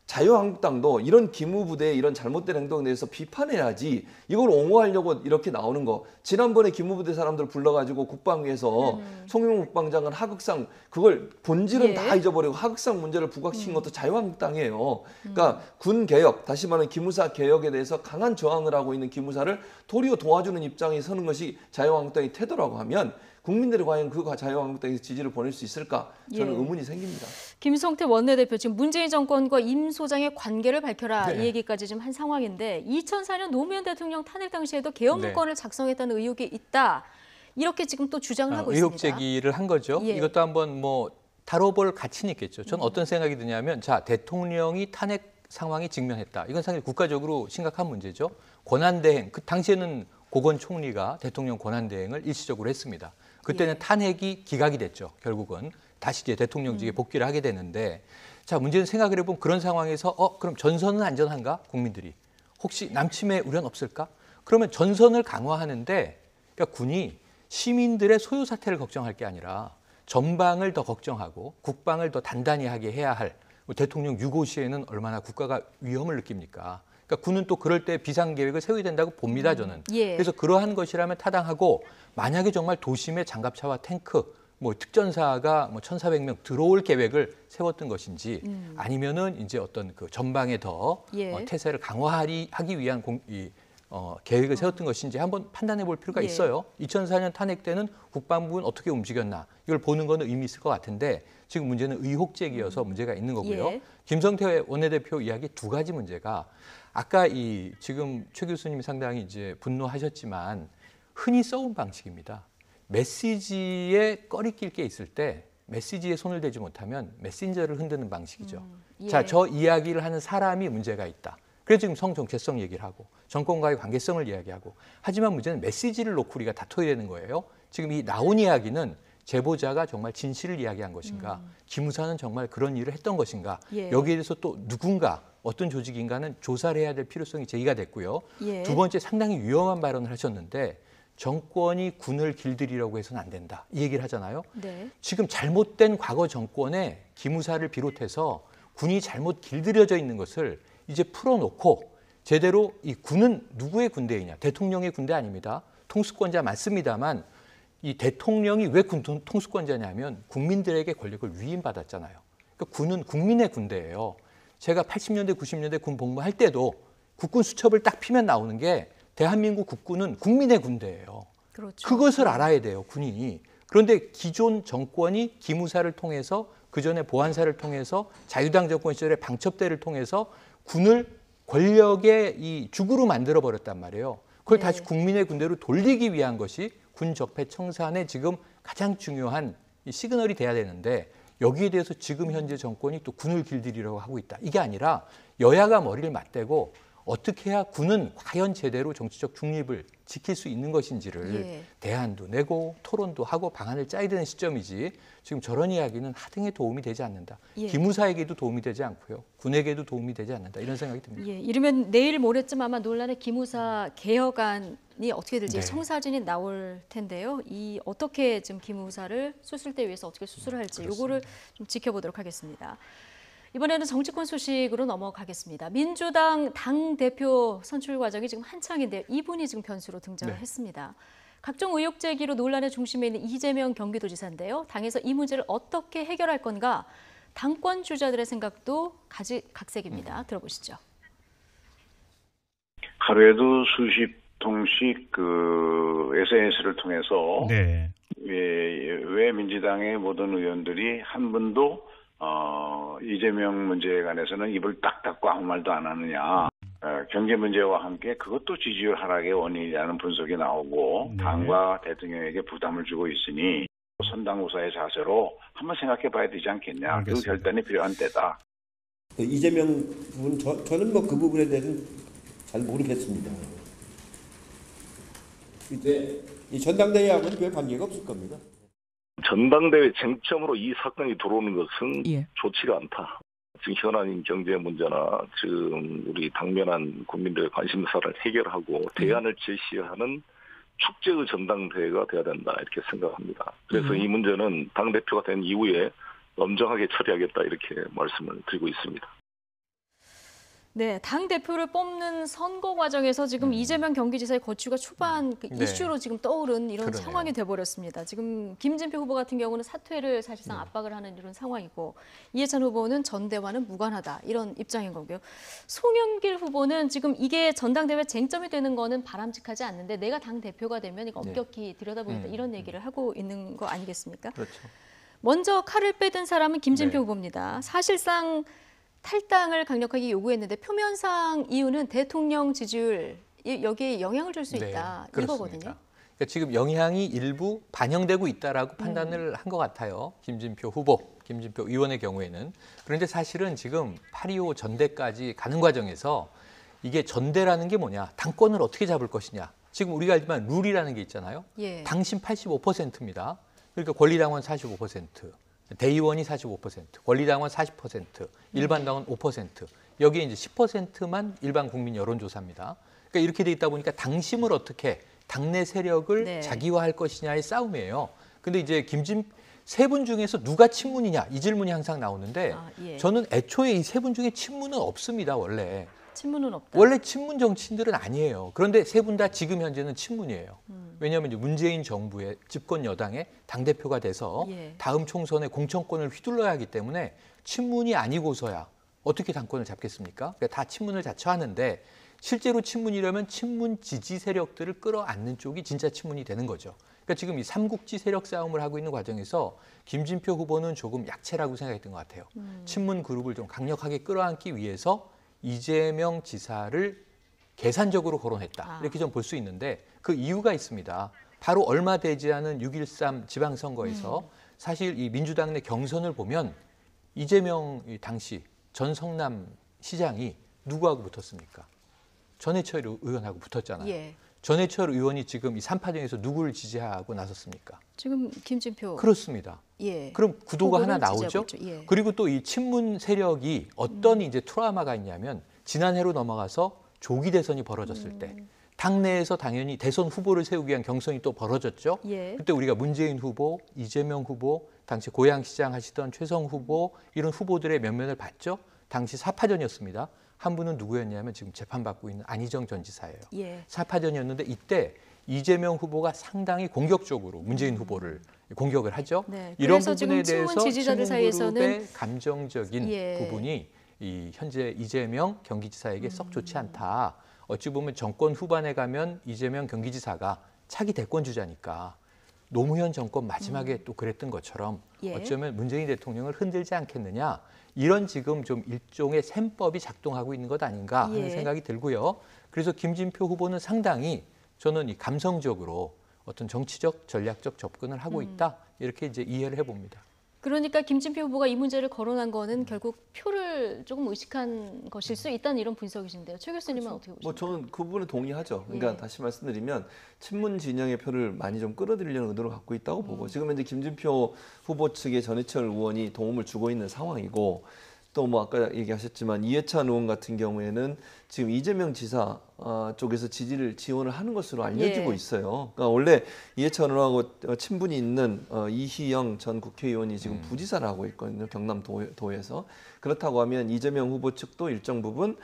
자유한국당도 이런 기무부대의 이런 잘못된 행동에 대해서 비판해야지 이걸 옹호하려고 이렇게 나오는 거. 지난번에 기무부대 사람들 불러가지고 국방위에서 송영 국방장관 하극상 그걸 본질은 다 잊어버리고 하극상 문제를 부각시킨 것도 자유한국당이에요. 그러니까 군 개혁, 다시 말하면 기무사 개혁에 대해서 강한 저항을 하고 있는 기무사를 도리어 도와주는 입장에 서는 것이 자유한국당의 태도라고 하면 국민들이 과연 그 자유한국당에서 지지를 보낼 수 있을까? 저는 의문이 생깁니다. 김성태 원내대표 지금 문재인 정권과 임 소장의 관계를 밝혀라 네. 이 얘기까지 지금 한 상황인데 2004년 노무현 대통령 탄핵 당시에도 개헌 문건을 작성했다는 의혹이 있다. 이렇게 지금 또 주장을 하고 의혹 있습니다. 제기를 한 거죠. 예. 이것도 한번 다뤄볼 가치는 있겠죠. 저는 어떤 생각이 드냐면 대통령이 탄핵 상황에 직면했다. 이건 상당히 국가적으로 심각한 문제죠. 권한대행, 그 당시에는 고건 총리가 대통령 권한대행을 일시적으로 했습니다. 그때는 탄핵이 기각이 됐죠. 결국은 다시 이제 대통령직에 복귀를 하게 되는데 자 문제는 생각을 해보면 그런 상황에서 그럼 전선은 안전한가? 국민들이. 혹시 남침의 우려는 없을까? 그러면 전선을 강화하는데 그러니까 군이 시민들의 소요 사태를 걱정할 게 아니라 전방을 더 걱정하고 국방을 더 단단히 하게 해야 할 대통령 유고 시에는 얼마나 국가가 위험을 느낍니까? 그러니까 군은 또 그럴 때 비상계획을 세워야 된다고 봅니다, 저는. 예. 그래서 그러한 것이라면 타당하고 만약에 정말 도심에 장갑차와 탱크, 특전사가 1,400명 들어올 계획을 세웠던 것인지 아니면은 이제 어떤 그 전방에 더 예. 태세를 강화하기 위한 계획을 세웠던 것인지 한번 판단해 볼 필요가 예. 있어요. 2004년 탄핵 때는 국방부는 어떻게 움직였나 이걸 보는 거는 의미 있을 것 같은데 지금 문제는 의혹 제기여서 문제가 있는 거고요. 예. 김성태 원내대표 이야기 두 가지 문제가 아까 지금 최 교수님이 상당히 이제 분노하셨지만 흔히 써온 방식입니다. 메시지에 꺼리낄 게 있을 때 메시지에 손을 대지 못하면 메신저를 흔드는 방식이죠. 예. 자, 저 이야기를 하는 사람이 문제가 있다. 그래서 지금 성 정체성 얘기를 하고 정권과의 관계성을 이야기하고 하지만 문제는 메시지를 놓고 우리가 다퉈야 되는 거예요. 지금 이 나온 이야기는 제보자가 정말 진실을 이야기한 것인가 기무사는 정말 그런 일을 했던 것인가 예. 여기에 대해서 또 누군가 어떤 조직인가는 조사를 해야 될 필요성이 제기가 됐고요. 예. 두 번째 상당히 위험한 발언을 하셨는데 정권이 군을 길들이려고 해서는 안 된다. 이 얘기를 하잖아요. 네. 지금 잘못된 과거 정권에 기무사를 비롯해서 군이 잘못 길들여져 있는 것을 이제 풀어놓고 제대로 이 군은 누구의 군대이냐. 대통령의 군대 아닙니다. 통수권자 맞습니다만 이 대통령이 왜 통수권자냐면 국민들에게 권력을 위임받았잖아요. 그러니까 군은 국민의 군대예요. 제가 80년대, 90년대 군 복무할 때도 국군 수첩을 딱 피면 나오는 게 대한민국 국군은 국민의 군대예요. 그렇죠. 그것을 알아야 돼요, 군인이. 그런데 기존 정권이 기무사를 통해서 그전에 보안사를 통해서 자유당 정권 시절에 방첩대를 통해서 군을 권력의 이 주구로 만들어버렸단 말이에요. 그걸 네. 다시 국민의 군대로 돌리기 위한 것이 군 적폐 청산의 지금 가장 중요한 이 시그널이 돼야 되는데 여기에 대해서 지금 현재 정권이 또 군을 길들이려고 하고 있다. 이게 아니라 여야가 머리를 맞대고 어떻게 해야 군은 과연 제대로 정치적 중립을 지킬 수 있는 것인지를 예. 대안도 내고 토론도 하고 방안을 짜야 되는 시점이지 지금 저런 이야기는 하등에 도움이 되지 않는다. 예. 기무사에게도 도움이 되지 않고요. 군에게도 도움이 되지 않는다. 이런 생각이 듭니다. 예, 이르면 내일 모레쯤 아마 논란의 기무사 개혁안이 어떻게 될지 네. 청사진이 나올 텐데요. 이 어떻게 지금 기무사를 수술대 위해서 어떻게 수술을 할지 요거를 좀 지켜보도록 하겠습니다. 이번에는 정치권 소식으로 넘어가겠습니다. 민주당 당대표 선출 과정이 지금 한창인데 이분이 지금 변수로 등장을 네. 했습니다. 각종 의혹 제기로 논란의 중심에 있는 이재명 경기도지사인데요. 당에서 이 문제를 어떻게 해결할 건가 당권 주자들의 생각도 각색입니다. 들어보시죠. 하루에도 수십 통씩 SNS를 통해서 네. 왜 민주당의 모든 의원들이 한 분도 이재명 문제에 관해서는 입을 딱 닫고 아무 말도 안 하느냐. 경제 문제와 함께 그것도 지지율 하락의 원인이라는 분석이 나오고 네. 당과 대통령에게 부담을 주고 있으니 선당우사의 자세로 한번 생각해 봐야 되지 않겠냐. 알겠습니다. 그 결단이 필요한 때다. 이재명 부분 저는 뭐 그 부분에 대해서는 잘 모르겠습니다. 이 전당대회하고는 별 관계가 없을 겁니다. 전당대회 쟁점으로 이 사건이 들어오는 것은 예. 좋지가 않다. 지금 현안인 경제 문제나 지금 우리 당면한 국민들의 관심사를 해결하고 대안을 제시하는 축제의 전당대회가 돼야 된다 이렇게 생각합니다. 그래서 이 문제는 당대표가 된 이후에 엄정하게 처리하겠다 이렇게 말씀을 드리고 있습니다. 네, 당 대표를 뽑는 선거 과정에서 지금 이재명 경기지사의 거취가 초반 그 네. 이슈로 지금 떠오른 이런 그러네요. 상황이 돼버렸습니다. 지금 김진표 후보 같은 경우는 사퇴를 사실상 압박을 하는 이런 상황이고 이해찬 후보는 전대와는 무관하다 이런 입장인 거고요. 송영길 후보는 지금 이게 전당대회 쟁점이 되는 거는 바람직하지 않는데 내가 당 대표가 되면 이거 엄격히 들여다보겠다 이런 얘기를 하고 있는 거 아니겠습니까? 그렇죠. 먼저 칼을 빼든 사람은 김진표 네. 후보입니다. 사실상 탈당을 강력하게 요구했는데 표면상 이유는 대통령 지지율 여기에 영향을 줄 수 있다 이거거든요. 그러니까 지금 영향이 일부 반영되고 있다라고 판단을 한 것 같아요. 김진표 후보, 김진표 의원의 경우에는. 그런데 사실은 지금 8.25 전대까지 가는 과정에서 이게 전대라는 게 뭐냐, 당권을 어떻게 잡을 것이냐. 지금 우리가 알지만 룰이라는 게 있잖아요. 예. 당신 85%입니다. 그러니까 권리당원 45%. 대의원이 45%, 권리당원 40%, 일반당원 5%. 여기에 이제 10%만 일반 국민 여론조사입니다. 그러니까 이렇게 돼 있다 보니까 당심을 어떻게 당내 세력을 네. 자기화할 것이냐의 싸움이에요. 근데 이제 세 분 중에서 누가 친문이냐 이 질문이 항상 나오는데 예. 저는 애초에 이 세 분 중에 친문은 없습니다. 원래. 친문은 없다. 원래 친문 정치인들은 아니에요. 그런데 세 분 다 지금 현재는 친문이에요. 왜냐하면 이제 문재인 정부의 집권 여당의 당대표가 돼서 예. 다음 총선에 공천권을 휘둘러야 하기 때문에 친문이 아니고서야 어떻게 당권을 잡겠습니까? 그러니까 다 친문을 자처하는데 실제로 친문이라면 친문 지지 세력들을 끌어안는 쪽이 진짜 친문이 되는 거죠. 그러니까 지금 이 삼국지 세력 싸움을 하고 있는 과정에서 김진표 후보는 조금 약체라고 생각했던 것 같아요. 친문 그룹을 좀 강력하게 끌어안기 위해서 이재명 지사를 계산적으로 거론했다. 이렇게 좀 볼 수 있는데 그 이유가 있습니다. 바로 얼마 되지 않은 6.13 지방선거에서 사실 이 민주당 내 경선을 보면 이재명 당시 전 성남 시장이 누구하고 붙었습니까? 전해철 의원하고 붙었잖아요. 예. 전해철 의원이 지금 이 3파전에서 누구를 지지하고 나섰습니까? 지금 김진표. 그렇습니다. 예. 그럼 구도가 하나 나오죠. 예. 그리고 또 이 친문 세력이 어떤 이제 트라우마가 있냐면 지난해로 넘어가서 조기 대선이 벌어졌을 때 당내에서 당연히 대선 후보를 세우기 위한 경선이 또 벌어졌죠. 예. 그때 우리가 문재인 후보, 이재명 후보, 당시 고양시장 하시던 최성 후보 이런 후보들의 면면을 봤죠. 당시 4파전이었습니다. 한 분은 누구였냐면 지금 재판받고 있는 안희정 전 지사예요. 예. 4파전이었는데 이때 이재명 후보가 상당히 공격적으로 문재인 후보를 공격을 하죠. 네, 이런 그래서 부분에 지금 친문 대해서 지지자들 사이에서는 친문그룹의 감정적인 예. 부분이 이 현재 이재명 경기지사에게 썩 좋지 않다. 어찌 보면 정권 후반에 가면 이재명 경기지사가 차기 대권 주자니까 노무현 정권 마지막에 또 그랬던 것처럼 예. 어쩌면 문재인 대통령을 흔들지 않겠느냐. 이런 지금 좀 일종의 셈법이 작동하고 있는 것 아닌가 하는 예. 생각이 들고요. 그래서 김진표 후보는 상당히 저는 이 감성적으로 어떤 정치적 전략적 접근을 하고 있다. 이렇게 이제 이해를 해봅니다. 그러니까 김진표 후보가 이 문제를 거론한 거는 결국 표를 조금 의식한 것일 수 있다는 이런 분석이신데요. 최 교수님은 어떻게 보십니까? 뭐 저는 그 부분에 동의하죠. 그러니까 예. 다시 말씀드리면 친문 진영의 표를 많이 좀 끌어들이려는 의도를 갖고 있다고 보고 지금 현재 김진표 후보 측에 전해철 의원이 도움을 주고 있는 상황이고 또 뭐 아까 얘기하셨지만 이해찬 의원 같은 경우에는 지금 이재명 지사 쪽에서 지원을 하는 것으로 알려지고 예. 있어요. 그러니까 원래 이해찬 의원하고 친분이 있는 이희영 전 국회의원이 지금 부지사를 하고 있거든요. 경남도에서. 그렇다고 하면 이재명 후보 측도 일정 부분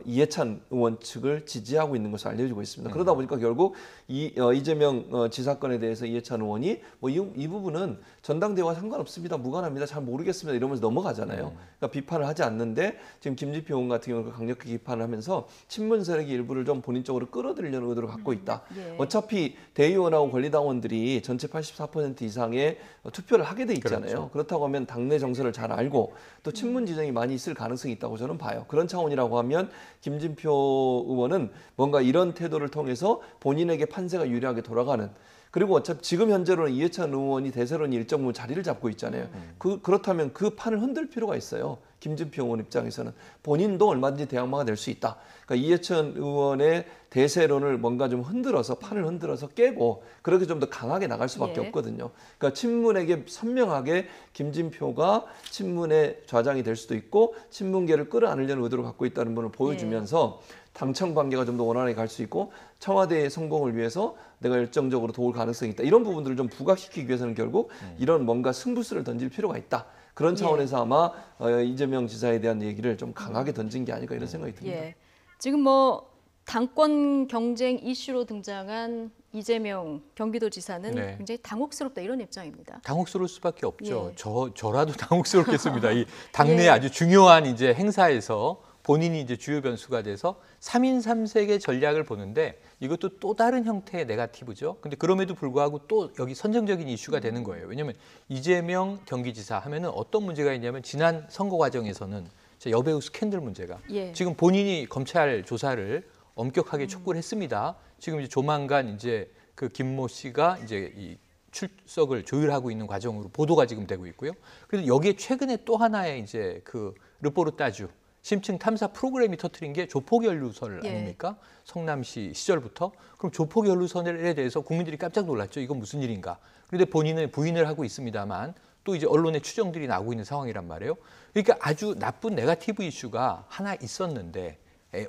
이해찬 의원 측을 지지하고 있는 것으로 알려지고 있습니다. 그러다 보니까 결국 이재명 지사건에 대해서 이해찬 의원이 뭐 이 부분은 전당대회와 상관없습니다. 무관합니다. 잘 모르겠습니다. 이러면서 넘어가잖아요. 그러니까 비판을 하지 않는데 지금 김진표 의원 같은 경우는 강력하게 비판을 하면서 친문 세력의 일부를 좀 본인 쪽으로 끌어들이려는 의도를 갖고 있다. 예. 어차피 대의원하고 권리당원들이 전체 84% 이상의 투표를 하게 돼 있잖아요. 그렇죠. 그렇다고 하면 당내 정서를 잘 알고 또 친문 지정이 많이 있을 가능성이 있다고 저는 봐요. 그런 차원이라고 하면 김진표 의원은 뭔가 이런 태도를 통해서 본인에게 판세가 유리하게 돌아가는 그리고 어차피 지금 현재로는 이해찬 의원이 대세론이 일정 부분 자리를 잡고 있잖아요. 그렇다면 그 판을 흔들 필요가 있어요. 김진표 의원 입장에서는 본인도 얼마든지 대항마가 될 수 있다. 그러니까 이해찬 의원의 대세론을 뭔가 좀 흔들어서 판을 흔들어서 깨고 그렇게 좀 더 강하게 나갈 수밖에 예. 없거든요. 그러니까 친문에게 선명하게 김진표가 친문의 좌장이 될 수도 있고 친문계를 끌어안으려는 의도를 갖고 있다는 부분을 보여주면서 당청 관계가 좀 더 원활하게 갈 수 있고 청와대의 성공을 위해서 내가 열정적으로 도울 가능성이 있다. 이런 부분들을 좀 부각시키기 위해서는 결국 이런 뭔가 승부수를 던질 필요가 있다. 그런 차원에서 아마 이재명 지사에 대한 얘기를 좀 강하게 던진 게 아닐까 이런 생각이 듭니다. 예. 지금 뭐 당권 경쟁 이슈로 등장한 이재명 경기도지사는 네. 굉장히 당혹스럽다 이런 입장입니다. 당혹스러울 수밖에 없죠. 예. 저라도 당혹스럽겠습니다. 이 당내 예. 아주 중요한 이제 행사에서 본인이 이제 주요 변수가 돼서 3인 3색의 전략을 보는데 이것도 또 다른 형태의 네거티브죠. 근데 그럼에도 불구하고 또 여기 선정적인 이슈가 되는 거예요. 왜냐하면 이재명 경기지사 하면은 어떤 문제가 있냐면 지난 선거 과정에서는 여배우 스캔들 문제가 예. 지금 본인이 검찰 조사를 엄격하게 촉구를 했습니다. 지금 이제 조만간 이제 그 김모 씨가 이제 이 출석을 조율하고 있는 과정으로 보도가 지금 되고 있고요. 그래서 여기에 최근에 또 하나의 이제 그 르포르타주 심층 탐사 프로그램이 터뜨린 게 조폭 연루설 아닙니까? 성남시 시절부터. 그럼 조폭 연루설에 대해서 국민들이 깜짝 놀랐죠. 이건 무슨 일인가? 그런데 본인은 부인을 하고 있습니다만 또 이제 언론의 추정들이 나오고 있는 상황이란 말이에요. 그러니까 아주 나쁜 네거티브 이슈가 하나 있었는데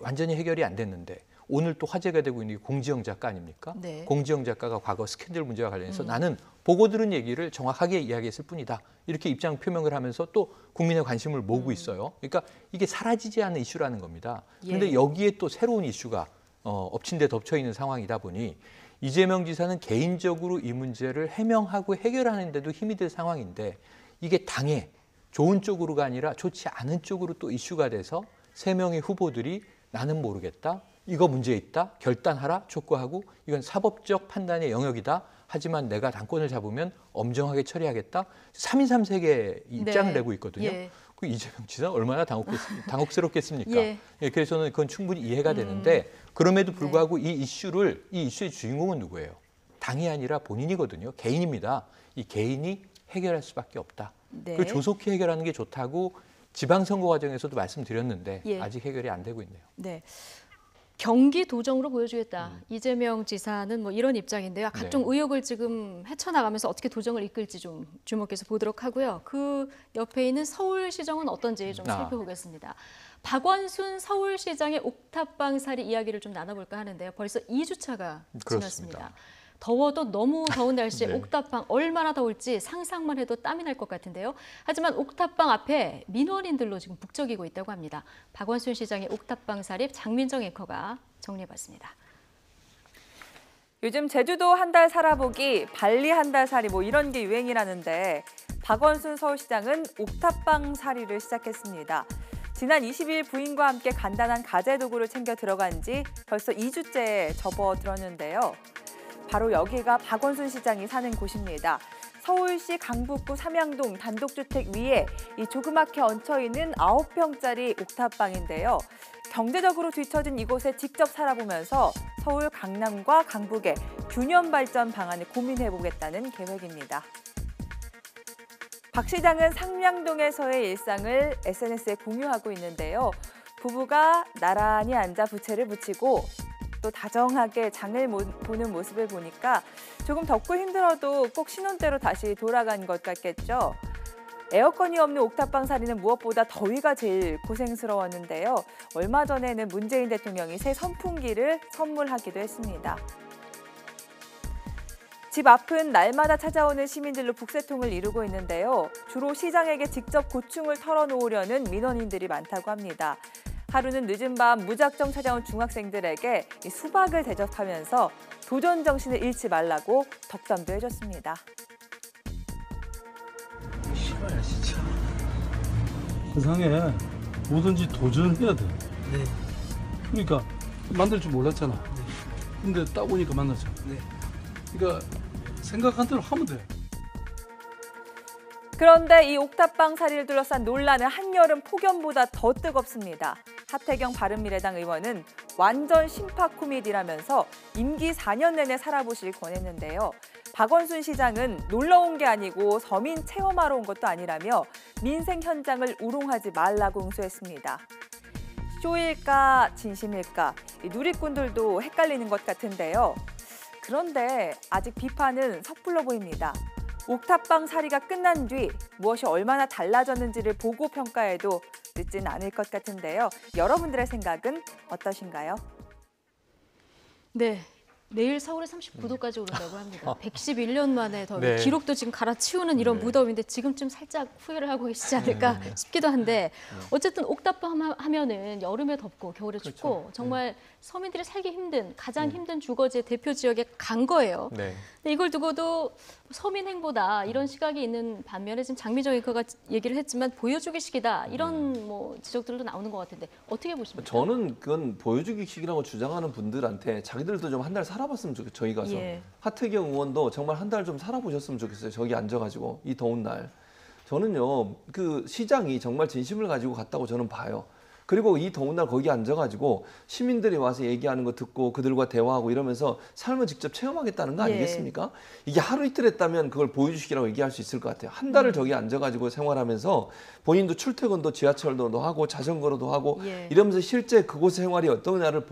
완전히 해결이 안 됐는데 오늘 또 화제가 되고 있는 게 공지영 작가 아닙니까? 네. 공지영 작가가 과거 스캔들 문제와 관련해서 나는 보고 들은 얘기를 정확하게 이야기했을 뿐이다. 이렇게 입장 표명을 하면서 또 국민의 관심을 모으고 있어요. 그러니까 이게 사라지지 않는 이슈라는 겁니다. 그런데 예. 여기에 또 새로운 이슈가 엎친 데 덮쳐 있는 상황이다 보니 이재명 지사는 개인적으로 이 문제를 해명하고 해결하는 데도 힘이 될 상황인데 이게 당에 좋은 쪽으로가 아니라 좋지 않은 쪽으로 또 이슈가 돼서 3명의 후보들이 나는 모르겠다. 이거 문제 있다. 결단하라. 촉구하고 이건 사법적 판단의 영역이다. 하지만 내가 당권을 잡으면 엄정하게 처리하겠다. 3인 3색의 입장을 네. 내고 있거든요. 예. 그 이재명 지사 얼마나 당혹스럽겠습니까? 예. 예, 그래서 저는 그건 충분히 이해가 되는데 그럼에도 불구하고 이 이슈의 주인공은 누구예요? 당이 아니라 본인이거든요. 개인입니다. 이 개인이 해결할 수밖에 없다. 네. 그 조속히 해결하는 게 좋다고 지방선거 과정에서도 말씀드렸는데 예. 아직 해결이 안 되고 있네요. 네. 경기도정으로 보여주겠다. 이재명 지사는 뭐 이런 입장인데요. 각종 의혹을 지금 헤쳐나가면서 어떻게 도정을 이끌지 좀 주목해서 보도록 하고요. 그 옆에 있는 서울시정은 어떤지 좀 살펴보겠습니다. 박원순 서울시장의 옥탑방살이 이야기를 좀 나눠볼까 하는데요. 벌써 2주차가 지났습니다. 더워도 너무 더운 날씨에 네. 옥탑방 얼마나 더울지 상상만 해도 땀이 날 것 같은데요. 하지만 옥탑방 앞에 민원인들로 지금 북적이고 있다고 합니다. 박원순 시장의 옥탑방 살입 장민정 앵커가 정리해봤습니다. 요즘 제주도 한 달 살아보기, 발리 한 달 살이 뭐 이런 게 유행이라는데 박원순 서울시장은 옥탑방 살이를 시작했습니다. 지난 20일 부인과 함께 간단한 가재 도구를 챙겨 들어간 지 벌써 2주째에 접어들었는데요. 바로 여기가 박원순 시장이 사는 곳입니다. 서울시 강북구 삼양동 단독주택 위에 이 조그맣게 얹혀있는 9평짜리 옥탑방인데요. 경제적으로 뒤처진 이곳에 직접 살아보면서 서울 강남과 강북의 균형 발전 방안을 고민해보겠다는 계획입니다. 박 시장은 삼양동에서의 일상을 SNS에 공유하고 있는데요. 부부가 나란히 앉아 부채를 붙이고 또 다정하게 장을 보는 모습을 보니까 조금 덥고 힘들어도 꼭 신혼대로 다시 돌아간 것 같겠죠. 에어컨이 없는 옥탑방 살이는 무엇보다 더위가 제일 고생스러웠는데요. 얼마 전에는 문재인 대통령이 새 선풍기를 선물하기도 했습니다. 집 앞은 날마다 찾아오는 시민들로 북새통을 이루고 있는데요. 주로 시장에게 직접 고충을 털어놓으려는 민원인들이 많다고 합니다. 하루는 늦은 밤 무작정 찾아온 중학생들에게 수박을 대접하면서 도전 정신을 잃지 말라고 덕담도 해줬습니다. 싫어요, 진짜. 세상에 뭐든지 도전해야 돼. 네. 그러니까 만들 줄 몰랐잖아. 네. 근데 딱 오니까 만났잖아. 네. 그러니까 생각한 대로 하면 돼. 그런데 이 옥탑방 살이를 둘러싼 논란은 한여름 폭염보다 더 뜨겁습니다. 하태경 바른미래당 의원은 완전 심파 코미디라면서 임기 4년 내내 살아보실 권했는데요. 박원순 시장은 놀러 온 게 아니고 서민 체험하러 온 것도 아니라며 민생 현장을 우롱하지 말라고 응수했습니다. 쇼일까 진심일까 누리꾼들도 헷갈리는 것 같은데요. 그런데 아직 비판은 섣불러 보입니다. 옥탑방 살이가 끝난 뒤 무엇이 얼마나 달라졌는지를 보고 평가해도 늦진 않을 것 같은데요. 여러분들의 생각은 어떠신가요? 네. 내일 서울에 39도까지 오른다고 합니다. 111년 만에 더위, 네. 기록도 지금 갈아치우는 이런 무더위인데 지금쯤 살짝 후회를 하고 계시지 않을까 싶기도 한데 어쨌든 옥탑방 하면은 여름에 덥고 겨울에 춥고 정말 서민들이 살기 힘든 가장 힘든 주거지의 대표 지역에 간 거예요. 네. 근데 이걸 두고도 서민 행보다 이런 시각이 있는 반면에 지금 장민정 앵커가 얘기를 했지만 보여주기식이다 이런 뭐 지적들도 나오는 것 같은데 어떻게 보십니까? 저는 그건 보여주기식이라고 주장하는 분들한테 자기들도 좀 한 달 살아봤으면 좋겠어요. 저희 가서. 하태경 의원도 정말 한 달 좀 살아보셨으면 좋겠어요. 저기 앉아가지고 이 더운 날. 저는요 그 시장이 정말 진심을 가지고 갔다고 저는 봐요. 그리고 이 더운 날 거기 앉아가지고 시민들이 와서 얘기하는 거 듣고 그들과 대화하고 이러면서 삶을 직접 체험하겠다는 거 아니겠습니까? 이게 하루 이틀 했다면 그걸 보여주시기라고 얘기할 수 있을 것 같아요. 한 달을 저기 앉아가지고 생활하면서 본인도 출퇴근도 지하철도 하고 자전거로도 하고 이러면서 실제 그곳 생활이 어떠냐를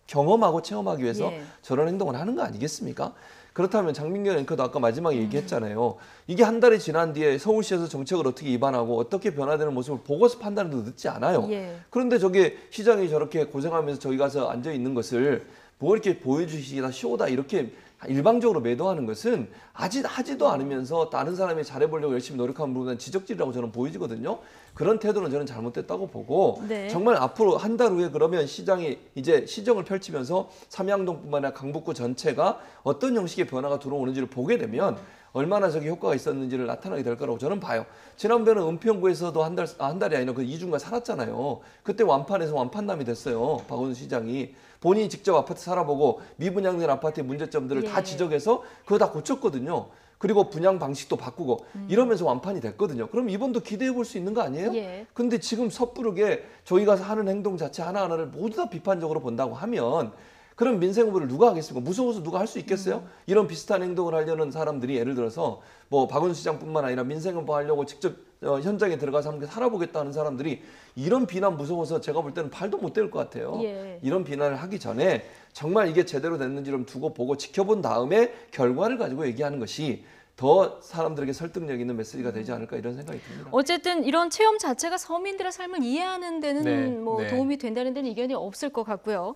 경험하고 체험하기 위해서 저런 행동을 하는 거 아니겠습니까? 그렇다면 장민경 앵커도 아까 마지막에 얘기했잖아요. 이게 한 달이 지난 뒤에 서울시에서 정책을 어떻게 입안하고 어떻게 변화되는 모습을 보고서 판단해도 늦지 않아요. 그런데 저게 시장이 저렇게 고생하면서 저기 가서 앉아 있는 것을 뭐 이렇게 보여주시다 쇼다 이렇게 일방적으로 매도하는 것은 하지도 않으면서 다른 사람이 잘해보려고 열심히 노력하는 부분은 지적질이라고 저는 보여지거든요. 그런 태도는 저는 잘못됐다고 보고 정말 앞으로 한 달 후에 그러면 시장이 이제 시정을 펼치면서 삼양동뿐만 아니라 강북구 전체가 어떤 형식의 변화가 들어오는지를 보게 되면 얼마나 저게 효과가 있었는지를 나타나게 될 거라고 저는 봐요. 지난번에 은평구에서도 한 달이 아니라 그 2주간 살았잖아요. 그때 완판에서 완판남이 됐어요. 박원순 시장이. 본인이 직접 아파트 살아보고 미분양된 아파트의 문제점들을 다 지적해서 그거 다 고쳤거든요. 그리고 분양 방식도 바꾸고 이러면서 완판이 됐거든요. 그럼 이번도 기대해 볼 수 있는 거 아니에요? 근데 지금 섣부르게 저희가 하는 행동 자체 하나하나를 모두 다 비판적으로 본다고 하면 그럼 민생 후보를 누가 하겠습니까? 무서워서 누가 할 수 있겠어요? 이런 비슷한 행동을 하려는 사람들이 예를 들어서 뭐 박원순 시장뿐만 아니라 민생 후보 하려고 직접 현장에 들어가서 함께 살아보겠다는 사람들이 이런 비난 무서워서 제가 볼 때는 발도 못 댈 것 같아요. 예. 이런 비난을 하기 전에 정말 이게 제대로 됐는지 좀 두고 보고 지켜본 다음에 결과를 가지고 얘기하는 것이 더 사람들에게 설득력 있는 메시지가 되지 않을까 이런 생각이 듭니다. 어쨌든 이런 체험 자체가 서민들의 삶을 이해하는 데는 네. 도움이 된다는 데는 이견이 없을 것 같고요.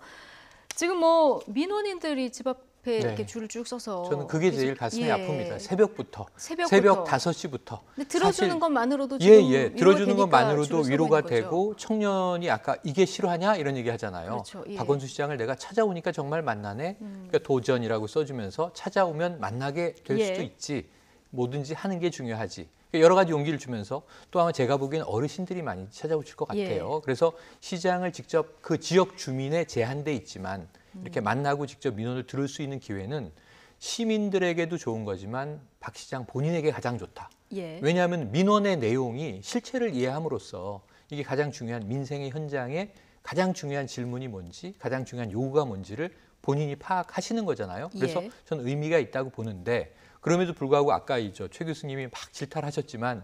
지금 뭐 민원인들이 집 앞에 이렇게 줄을 쭉 서서 저는 그게 제일 가슴이 아픕니다. 새벽부터. 새벽 5시부터. 근데 들어주는 것만으로도 지금 들어주는 것만으로도 위로가 되고 청년이 아까 이게 싫어하냐 이런 얘기 하잖아요. 그렇죠. 박원순 시장을 내가 찾아오니까 정말 만나네. 그러니까 도전이라고 써주면서 찾아오면 만나게 될 수도 있지. 뭐든지 하는 게 중요하지. 여러 가지 용기를 주면서 또 아마 제가 보기엔 어르신들이 많이 찾아오실 것 같아요. 그래서 시장을 직접 그 지역 주민에 제한돼 있지만 이렇게 만나고 직접 민원을 들을 수 있는 기회는 시민들에게도 좋은 거지만 박 시장 본인에게 가장 좋다. 왜냐하면 민원의 내용이 실체를 이해함으로써 이게 가장 중요한 민생의 현장에 가장 중요한 질문이 뭔지, 가장 중요한 요구가 뭔지를 본인이 파악하시는 거잖아요. 그래서 저는 의미가 있다고 보는데 그럼에도 불구하고 아까 최 교수님이 막 질타하셨지만